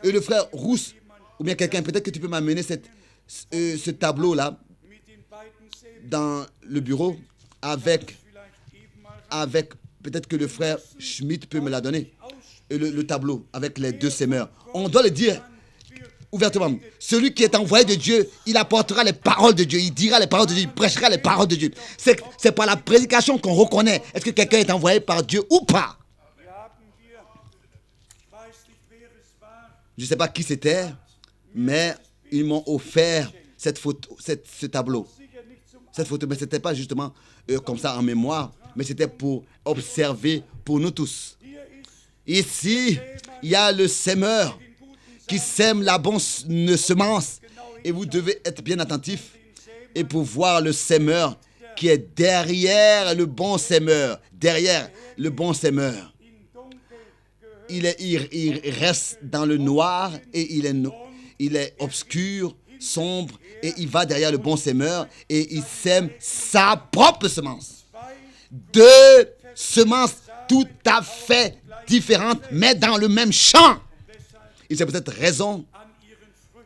Et le frère Rousse, ou bien quelqu'un, peut-être que tu peux m'amener ce tableau-là dans le bureau avec peut-être que le frère Schmitt peut me la donner. Et le tableau avec les deux sémeurs. On doit le dire ouvertement. Celui qui est envoyé de Dieu, il apportera les paroles de Dieu, il dira les paroles de Dieu, il prêchera les paroles de Dieu. C'est par la prédication qu'on reconnaît est-ce que quelqu'un est envoyé par Dieu ou pas. Je ne sais pas qui c'était, mais ils m'ont offert cette photo, ce tableau. Cette photo, mais ce n'était pas justement comme ça en mémoire, mais c'était pour observer pour nous tous. Ici, il y a le semeur qui sème la bonne semence et vous devez être bien attentif et pour voir le semeur qui est derrière le bon semeur. Derrière le bon semeur. Il reste dans le noir et il est obscur, sombre et il va derrière le bon semeur et il sème sa propre semence. Deux semences tout à fait différentes mais dans le même champ. Et c'est peut-être raison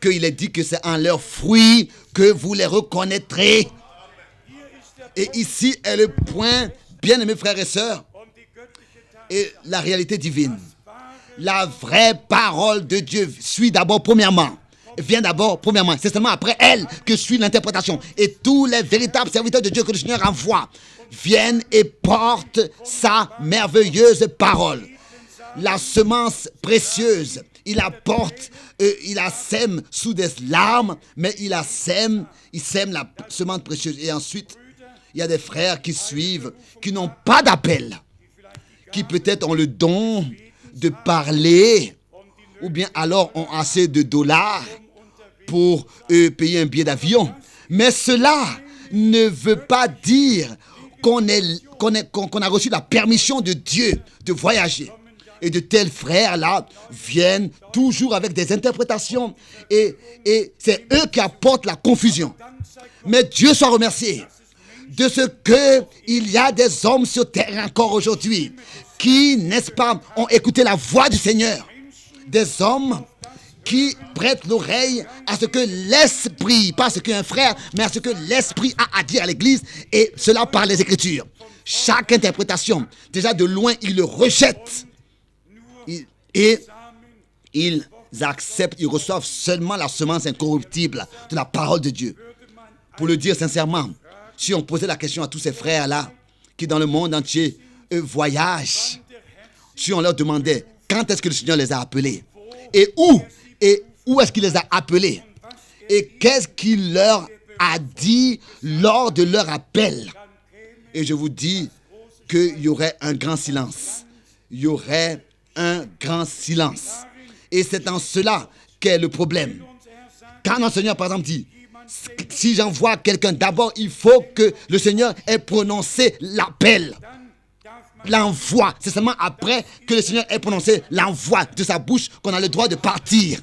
qu'il est dit que c'est en leurs fruits que vous les reconnaîtrez. Et ici est le point, bien-aimés frères et sœurs, et la réalité divine. La vraie parole de Dieu suit d'abord premièrement. Vient d'abord premièrement. C'est seulement après elle que suit l'interprétation. Et tous les véritables serviteurs de Dieu que le Seigneur envoie viennent et portent sa merveilleuse parole. La semence précieuse, il apporte, il la sème sous des larmes, mais il sème la semence précieuse. Et ensuite, il y a des frères qui suivent, qui n'ont pas d'appel, qui peut-être ont le don de parler, ou bien alors ont assez de dollars pour payer un billet d'avion. Mais cela ne veut pas dire qu'on a reçu la permission de Dieu de voyager. Et de tels frères-là viennent toujours avec des interprétations. Et c'est eux qui apportent la confusion. Mais Dieu soit remercié de ce qu'il y a des hommes sur terre encore aujourd'hui qui, n'est-ce pas, ont écouté la voix du Seigneur. Des hommes qui prêtent l'oreille à ce que l'Esprit, pas ce qu'un frère, mais à ce que l'Esprit a à dire à l'Église, et cela par les Écritures. Chaque interprétation, déjà de loin, ils le rejettent. Et ils acceptent, ils reçoivent seulement la semence incorruptible de la parole de Dieu. Pour le dire sincèrement, si on posait la question à tous ces frères-là, qui dans le monde entier voyagent, si on leur demandait quand est-ce que le Seigneur les a appelés, et où est-ce qu'il les a appelés, et qu'est-ce qu'il leur a dit lors de leur appel, et je vous dis qu'il y aurait un grand silence. Il y aurait un grand silence. Et c'est en cela qu'est le problème. Quand notre Seigneur, par exemple, dit, si j'envoie quelqu'un, d'abord, il faut que le Seigneur ait prononcé l'appel. L'envoi. C'est seulement après que le Seigneur ait prononcé l'envoi de sa bouche qu'on a le droit de partir.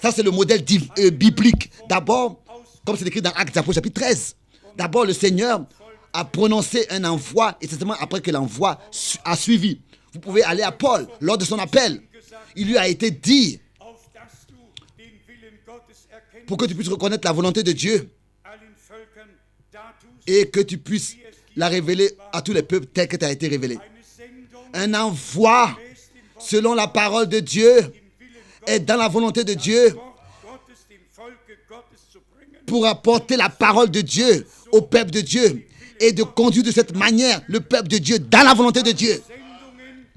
Ça, c'est le modèle biblique. D'abord, comme c'est écrit dans Actes des Apôtres, chapitre 13. D'abord, le Seigneur a prononcé un envoi et c'est seulement après que l'envoi a suivi. Vous pouvez aller à Paul lors de son appel. Il lui a été dit pour que tu puisses reconnaître la volonté de Dieu et que tu puisses la révéler à tous les peuples tel que tu as été révélé. Un envoi selon la parole de Dieu est dans la volonté de Dieu pour apporter la parole de Dieu au peuple de Dieu et de conduire de cette manière le peuple de Dieu dans la volonté de Dieu.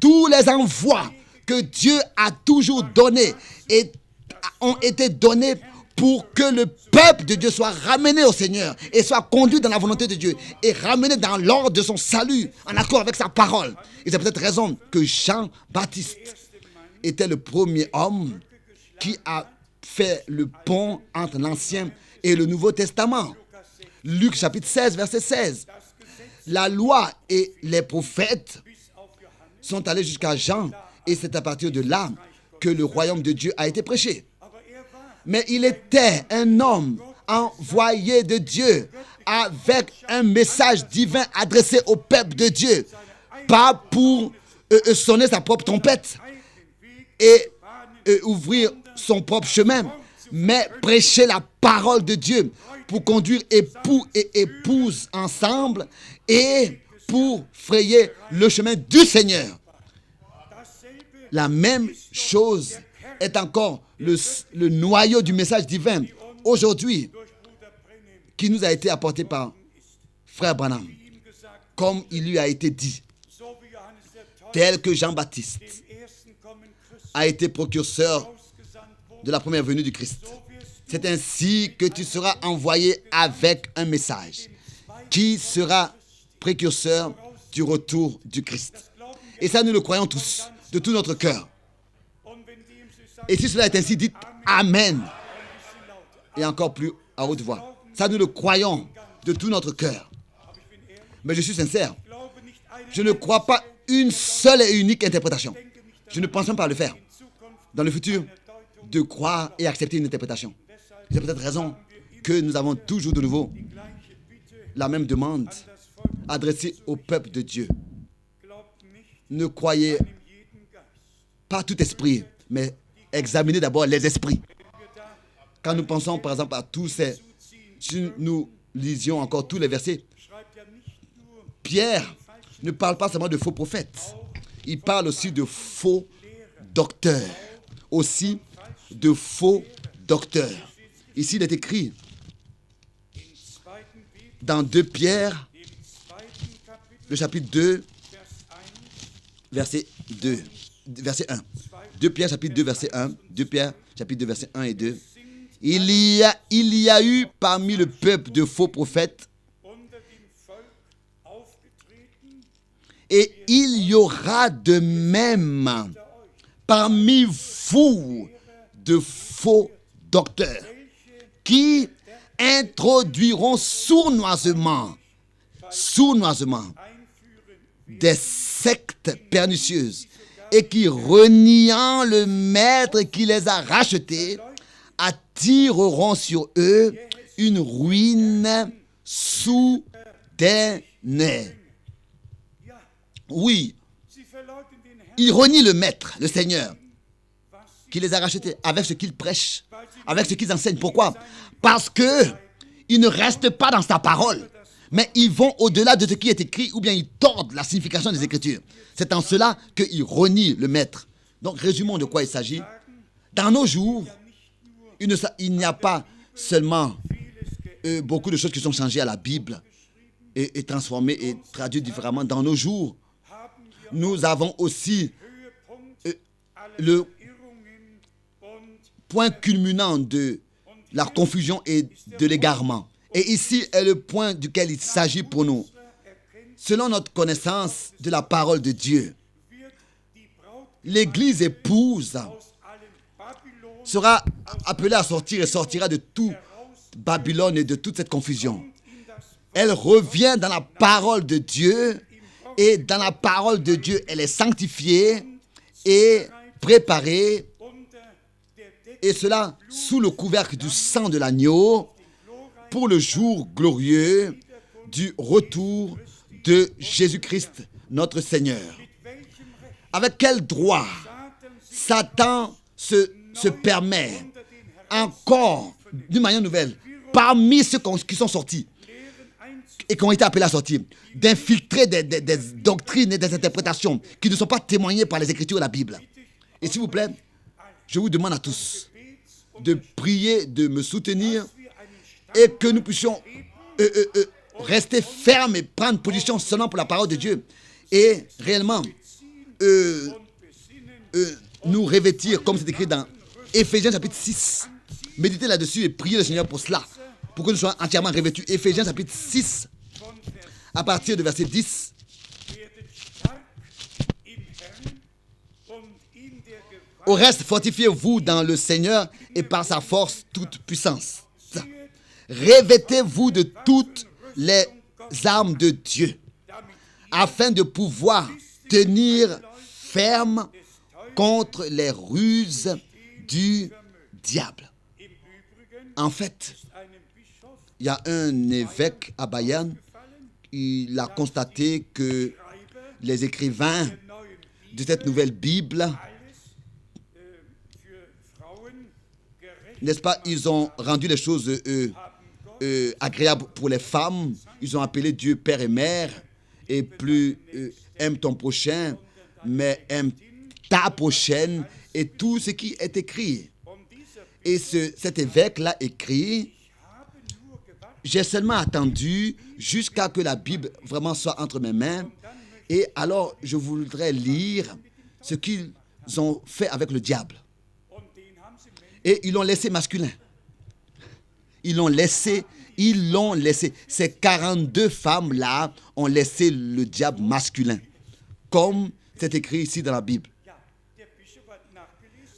Tous les envois que Dieu a toujours donnés et ont été donnés pour que le peuple de Dieu soit ramené au Seigneur et soit conduit dans la volonté de Dieu et ramené dans l'ordre de son salut en accord avec sa parole. Et c'est peut-être raison que Jean-Baptiste était le premier homme qui a fait le pont entre l'Ancien et le Nouveau Testament. Luc chapitre 16, verset 16. La loi et les prophètes sont allés jusqu'à Jean et c'est à partir de là que le royaume de Dieu a été prêché. Mais il était un homme envoyé de Dieu avec un message divin adressé au peuple de Dieu. Pas pour sonner sa propre trompette et ouvrir son propre chemin, mais prêcher la parole de Dieu pour conduire époux et épouse ensemble et pour frayer le chemin du Seigneur. La même chose est encore le noyau du message divin aujourd'hui qui nous a été apporté par Frère Branham. Comme il lui a été dit, tel que Jean-Baptiste a été précurseur de la première venue du Christ. C'est ainsi que tu seras envoyé avec un message qui sera précurseur du retour du Christ. Et ça, nous le croyons tous, de tout notre cœur. Et si cela est ainsi, dites Amen. Et encore plus à haute voix. Ça, nous le croyons de tout notre cœur. Mais je suis sincère. Je ne crois pas une seule et unique interprétation. Je ne pense même pas à le faire. Dans le futur, de croire et accepter une interprétation. C'est peut-être raison que nous avons toujours de nouveau la même demande adressée au peuple de Dieu. Ne croyez pas tout esprit, mais examinez d'abord les esprits. Quand nous pensons par exemple à tous ces... Si nous lisions encore tous les versets, Pierre ne parle pas seulement de faux prophètes. Il parle aussi de faux docteurs. Aussi de faux docteurs. Ici, il est écrit dans 2 Pierre, le chapitre 2, verset 2, verset 1. 2 Pierre, chapitre 2, verset 1. 2 Pierre, chapitre 2, verset 1 et 2. Il y a eu parmi le peuple de faux prophètes et il y aura de même parmi vous de faux docteurs qui introduiront sournoisement des sectes pernicieuses et qui, reniant le maître qui les a rachetés, attireront sur eux une ruine soudaine. Oui, ils renient le maître, le Seigneur, qui les a rachetés avec ce qu'ils prêchent, avec ce qu'ils enseignent. Pourquoi? Parce qu'ils ne restent pas dans sa parole, mais ils vont au-delà de ce qui est écrit ou bien ils tordent la signification des Écritures. C'est en cela qu'ils renient le maître. Donc, résumons de quoi il s'agit. Dans nos jours, il n'y a pas seulement beaucoup de choses qui sont changées à la Bible et transformées et traduites différemment. Dans nos jours, nous avons aussi le point culminant de la confusion et de l'égarement. Et ici est le point duquel il s'agit pour nous. Selon notre connaissance de la parole de Dieu, l'Église épouse sera appelée à sortir et sortira de tout Babylone et de toute cette confusion. Elle revient dans la parole de Dieu et dans la parole de Dieu, elle est sanctifiée et préparée, et cela sous le couvercle du sang de l'agneau pour le jour glorieux du retour de Jésus-Christ, notre Seigneur. Avec quel droit Satan se permet encore, d'une manière nouvelle, parmi ceux qui sont sortis et qui ont été appelés à sortir, d'infiltrer des doctrines et des interprétations qui ne sont pas témoignées par les Écritures et la Bible. Et s'il vous plaît, je vous demande à tous de prier, de me soutenir et que nous puissions rester fermes et prendre position seulement pour la parole de Dieu et réellement nous revêtir, comme c'est écrit dans Éphésiens chapitre 6. Méditez là-dessus et priez le Seigneur pour cela, pour que nous soyons entièrement revêtus. Éphésiens chapitre 6, à partir de verset 10. Au reste, fortifiez-vous dans le Seigneur et par sa force toute puissance. Revêtez-vous de toutes les armes de Dieu, afin de pouvoir tenir ferme contre les ruses du diable. En fait, il y a un évêque à Bayern, il a constaté que les écrivains de cette nouvelle Bible, n'est-ce pas, ils ont rendu les choses agréables pour les femmes. Ils ont appelé Dieu Père et Mère, et plus aime ton prochain, mais aime ta prochaine et tout ce qui est écrit. Et cet évêque-là écrit, j'ai seulement attendu jusqu'à que la Bible vraiment soit entre mes mains. Et alors, je voudrais lire ce qu'ils ont fait avec le diable. Et ils l'ont laissé masculin. Ils l'ont laissé. Ces 42 femmes-là ont laissé le diable masculin. Comme c'est écrit ici dans la Bible.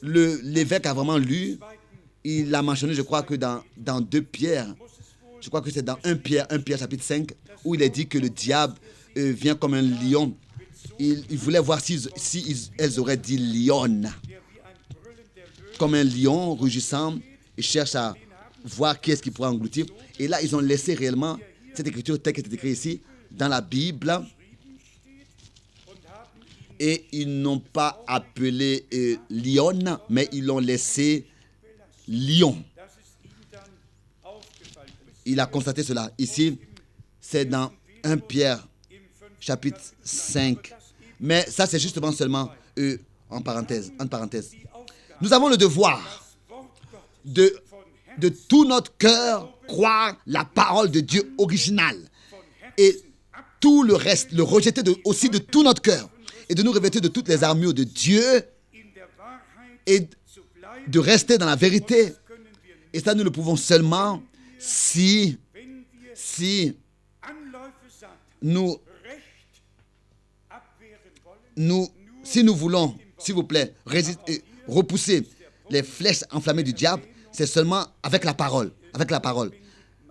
L'évêque a vraiment lu. Il a mentionné, je crois que dans 2 Pierre, je crois que c'est dans 1 Pierre chapitre 5, où il est dit que le diable vient comme un lion. Il voulait voir si elles auraient dit lionne. Comme un lion rugissant, il cherche à voir qui est-ce qui pourra engloutir. Et là, ils ont laissé réellement cette écriture telle qu'elle est écrite ici, dans la Bible. Et ils n'ont pas appelé lionne, mais ils l'ont laissé lion. Il a constaté cela. Ici, c'est dans 1 Pierre, chapitre 5. Mais ça, c'est justement seulement en parenthèse. Nous avons le devoir de tout notre cœur croire la parole de Dieu originale. Et tout le reste, le rejeter aussi de tout notre cœur. Et de nous revêtir de toutes les armures de Dieu. Et de rester dans la vérité. Et ça, nous le pouvons seulement si nous voulons, s'il vous plaît, repousser les flèches enflammées du diable, c'est seulement avec la parole.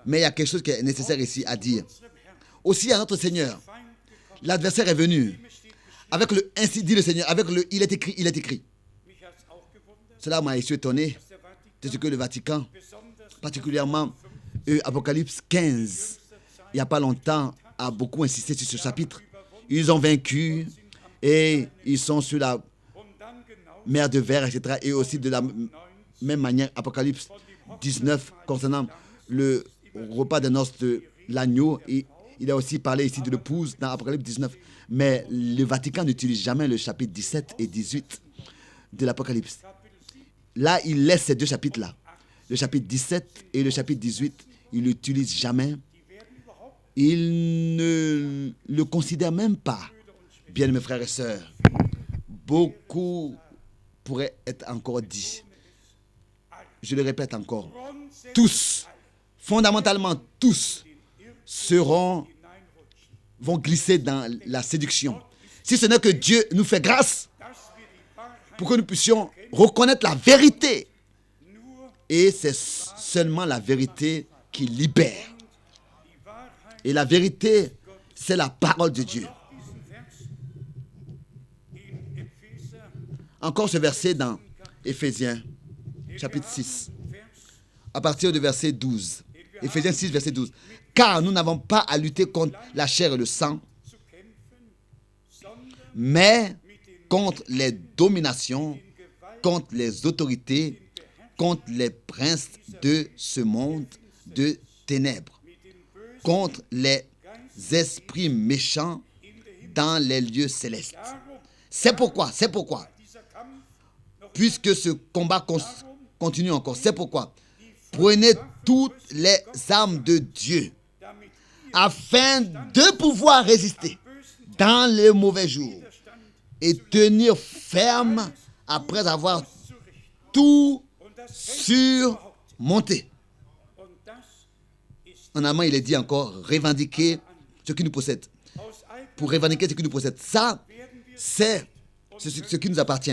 Mais il y a quelque chose qui est nécessaire ici à dire. Aussi à notre Seigneur, l'adversaire est venu avec le ainsi dit le Seigneur, avec le il est écrit. Cela m'a étonné de ce que le Vatican, particulièrement Apocalypse 15, il n'y a pas longtemps, a beaucoup insisté sur ce chapitre. Ils ont vaincu et ils sont sur la mer de verre, etc. Et aussi de la même manière, Apocalypse 19, concernant le repas de noces de l'agneau. Il a aussi parlé ici de l'épouse dans Apocalypse 19. Mais le Vatican n'utilise jamais le chapitre 17 et 18 de l'Apocalypse. Là, il laisse ces 2 chapitres-là. Le chapitre 17 et le chapitre 18, il ne l'utilise jamais. Il ne le considère même pas. Bien, mes frères et sœurs, beaucoup pourrait être encore dit. Je le répète encore. Tous, fondamentalement tous, vont glisser dans la séduction. Si ce n'est que Dieu nous fait grâce pour que nous puissions reconnaître la vérité. Et c'est seulement la vérité qui libère. Et la vérité, c'est la parole de Dieu. Encore ce verset dans Éphésiens, chapitre 6, à partir du verset 12. Éphésiens 6, verset 12. Car nous n'avons pas à lutter contre la chair et le sang, mais contre les dominations, contre les autorités, contre les princes de ce monde de ténèbres, contre les esprits méchants dans les lieux célestes. C'est pourquoi, puisque ce combat continue encore, c'est pourquoi, prenez toutes les armes de Dieu, afin de pouvoir résister dans les mauvais jours et tenir ferme après avoir tout surmonté. En allemand, il est dit encore, revendiquer ce qui nous possède. Pour revendiquer ce qui nous possède. Ça, c'est ce qui nous appartient.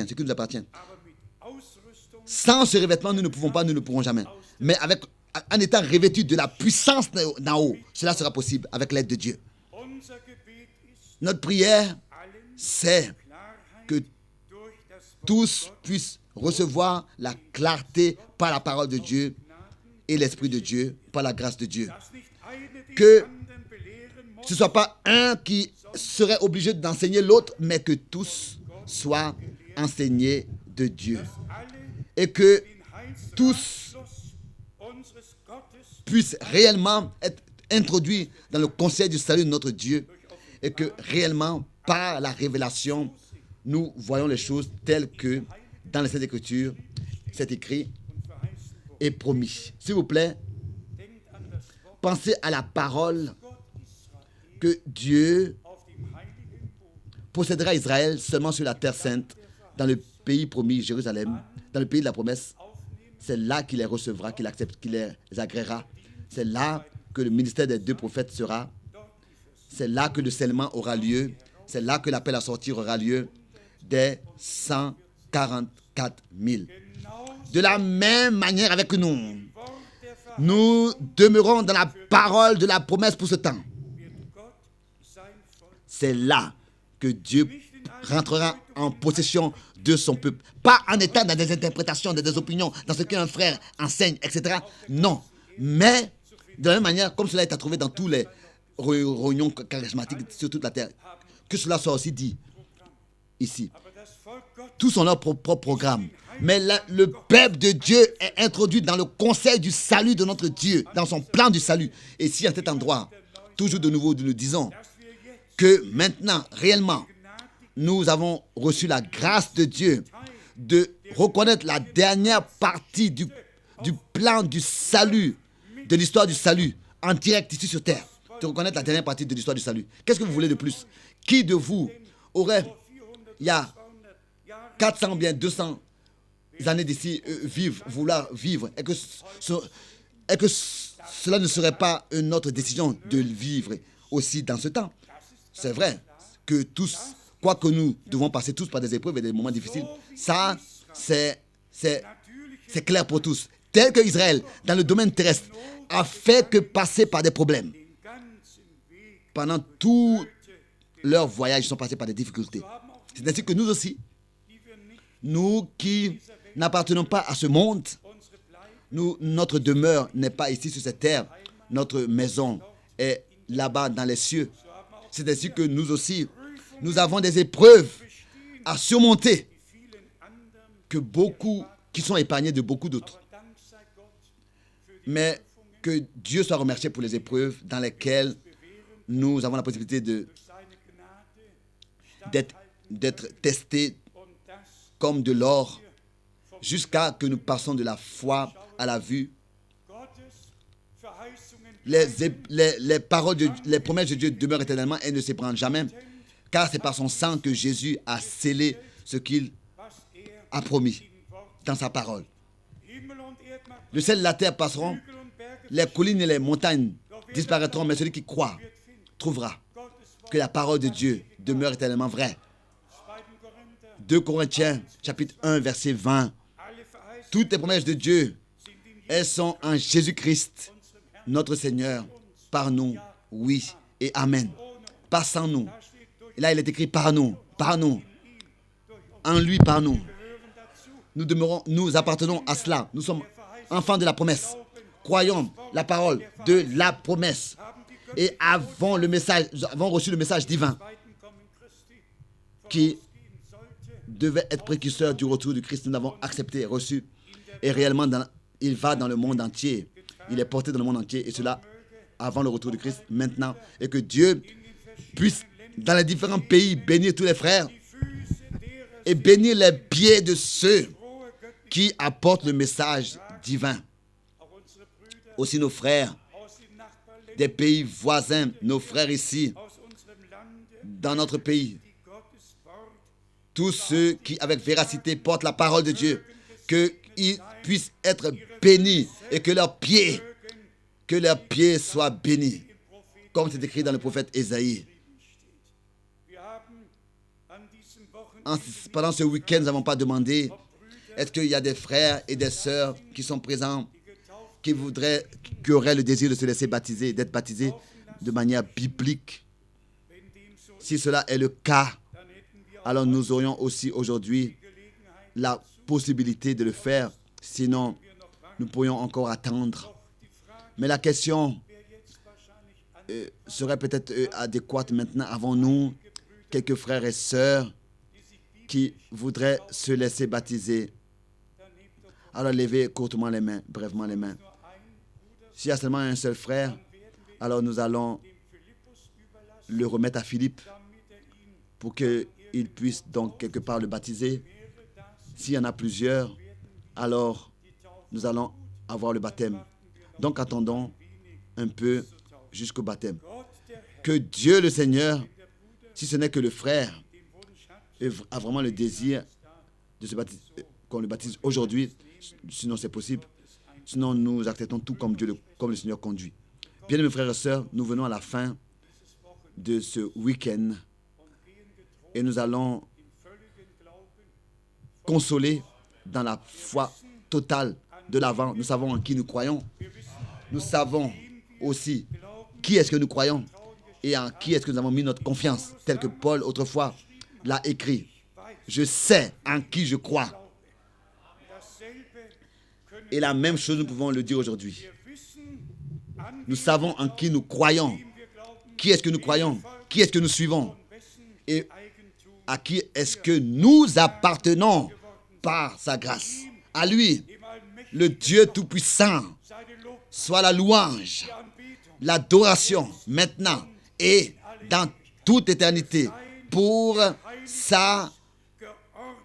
Sans ce revêtement, nous ne pouvons pas, nous ne pourrons jamais. Mais en étant revêtus de la puissance d'en haut, cela sera possible avec l'aide de Dieu. Notre prière, c'est que tous puissent recevoir la clarté par la parole de Dieu et l'Esprit de Dieu, par la grâce de Dieu. Que ce ne soit pas un qui serait obligé d'enseigner l'autre, mais que tous soient enseignés de Dieu. Et que tous puissent réellement être introduits dans le conseil du salut de notre Dieu. Et que réellement, par la révélation, nous voyons les choses telles que dans les Saintes Écritures, c'est écrit et promis. S'il vous plaît, pensez à la parole que Dieu possédera Israël seulement sur la terre sainte, dans le pays promis, Jérusalem, dans le pays de la promesse. C'est là qu'il les recevra, qu'il accepte, qu'il les agréera. C'est là que le ministère des 2 prophètes sera. C'est là que le scellement aura lieu. C'est là que l'appel à sortir aura lieu des 144 000. De la même manière avec nous, nous demeurons dans la parole de la promesse pour ce temps. C'est là que Dieu rentrera en possession de son peuple. Pas en étant dans des interprétations, dans des opinions, dans ce qu'un frère enseigne, etc. Non. Mais de la même manière, comme cela est à trouver dans tous les réunions charismatiques sur toute la terre, que cela soit aussi dit ici. Tous ont leur propre programme. Mais le peuple de Dieu est introduit dans le conseil du salut de notre Dieu, dans son plan du salut. Et si à cet endroit, toujours de nouveau, nous disons que maintenant, réellement, nous avons reçu la grâce de Dieu de reconnaître la dernière partie du plan du salut, de l'histoire du salut, en direct ici sur terre. De reconnaître la dernière partie de l'histoire du salut. Qu'est-ce que vous voulez de plus? Qui de vous aurait, il y a 400 ou bien 200 années d'ici, vouloir vivre, et que cela ne serait pas une autre décision de vivre aussi dans ce temps? C'est vrai que tous, quoi que nous devons passer tous par des épreuves et des moments difficiles, ça, c'est clair pour tous. Tel que Israël, dans le domaine terrestre, a fait que passer par des problèmes. Pendant tout leur voyage, ils sont passés par des difficultés. C'est ainsi que nous aussi, nous qui n'appartenons pas à ce monde, notre demeure n'est pas ici sur cette terre, notre maison est là-bas dans les cieux. C'est ainsi que nous aussi, nous avons des épreuves à surmonter que beaucoup, qui sont épargnées de beaucoup d'autres. Mais que Dieu soit remercié pour les épreuves dans lesquelles nous avons la possibilité d'être testés comme de l'or jusqu'à que nous passons de la foi à la vue. Les paroles, les promesses de Dieu demeurent éternellement et ne s'ébranlent jamais, car c'est par son sang que Jésus a scellé ce qu'il a promis dans sa parole. Le ciel et la terre passeront, les collines et les montagnes disparaîtront, mais celui qui croit trouvera que la parole de Dieu demeure éternellement vraie. 2 Corinthiens, chapitre 1, verset 20. Toutes les promesses de Dieu, elles sont en Jésus-Christ, notre Seigneur, par nous, oui et amen. Pas sans nous. Et là, il est écrit par nous, en lui, par nous. Nous appartenons à cela. Nous sommes enfants de la promesse. Croyons la parole de la promesse. Et avons reçu le message divin qui devait être précurseur du retour du Christ. Nous l'avons accepté, reçu. Et réellement, il va dans le monde entier. Il est porté dans le monde entier. Et cela avant le retour du Christ, maintenant. Et que Dieu puisse, dans les différents pays, bénir tous les frères et bénir les pieds de ceux qui apportent le message divin. Aussi nos frères des pays voisins, nos frères ici, dans notre pays. Tous ceux qui, avec véracité, portent la parole de Dieu, qu'ils puissent être bénis et que leurs pieds soient bénis, comme c'est écrit dans le prophète Ésaïe. Pendant ce week-end, nous n'avons pas demandé, est-ce qu'il y a des frères et des sœurs qui sont présents, qui auraient le désir de se laisser baptiser, d'être baptisés de manière biblique? Si cela est le cas, alors nous aurions aussi aujourd'hui la possibilité de le faire. Sinon, nous pourrions encore attendre. Mais la question serait peut-être adéquate maintenant. Avons-nous quelques frères et sœurs qui voudraient se laisser baptiser? Alors levez courtement les mains, brièvement les mains. S'il y a seulement un seul frère, alors nous allons le remettre à Philippe pour qu'il puisse donc quelque part le baptiser. S'il y en a plusieurs, alors nous allons avoir le baptême. Donc attendons un peu jusqu'au baptême. Que Dieu le Seigneur, si ce n'est que le frère a vraiment le désir de se baptiser, qu'on le baptise aujourd'hui, sinon c'est possible. Sinon nous acceptons tout comme comme le Seigneur conduit. Bien mes frères et sœurs, nous venons à la fin de ce week-end et nous allons consoler dans la foi totale de l'avant. Nous savons en qui nous croyons. Nous savons aussi qui est-ce que nous croyons et en qui est-ce que nous avons mis notre confiance, tel que Paul autrefois l'a écrit. Je sais en qui je crois. Et la même chose, nous pouvons le dire aujourd'hui. Nous savons en qui nous croyons. Qui est-ce que nous croyons? Qui est-ce que nous suivons? Et à qui est-ce que nous appartenons par sa grâce? À lui, le Dieu Tout-Puissant, soit la louange, l'adoration, maintenant et dans toute éternité, pour sa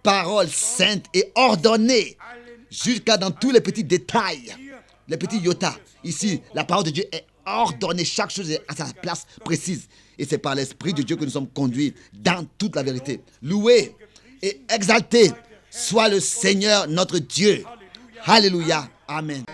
parole sainte et ordonnée, jusqu'à dans tous les petits détails, les petits iota. Ici, la parole de Dieu est ordonnée, chaque chose est à sa place précise. Et c'est par l'Esprit de Dieu que nous sommes conduits dans toute la vérité. Loué et exalté soit le Seigneur notre Dieu. Alléluia. Amen.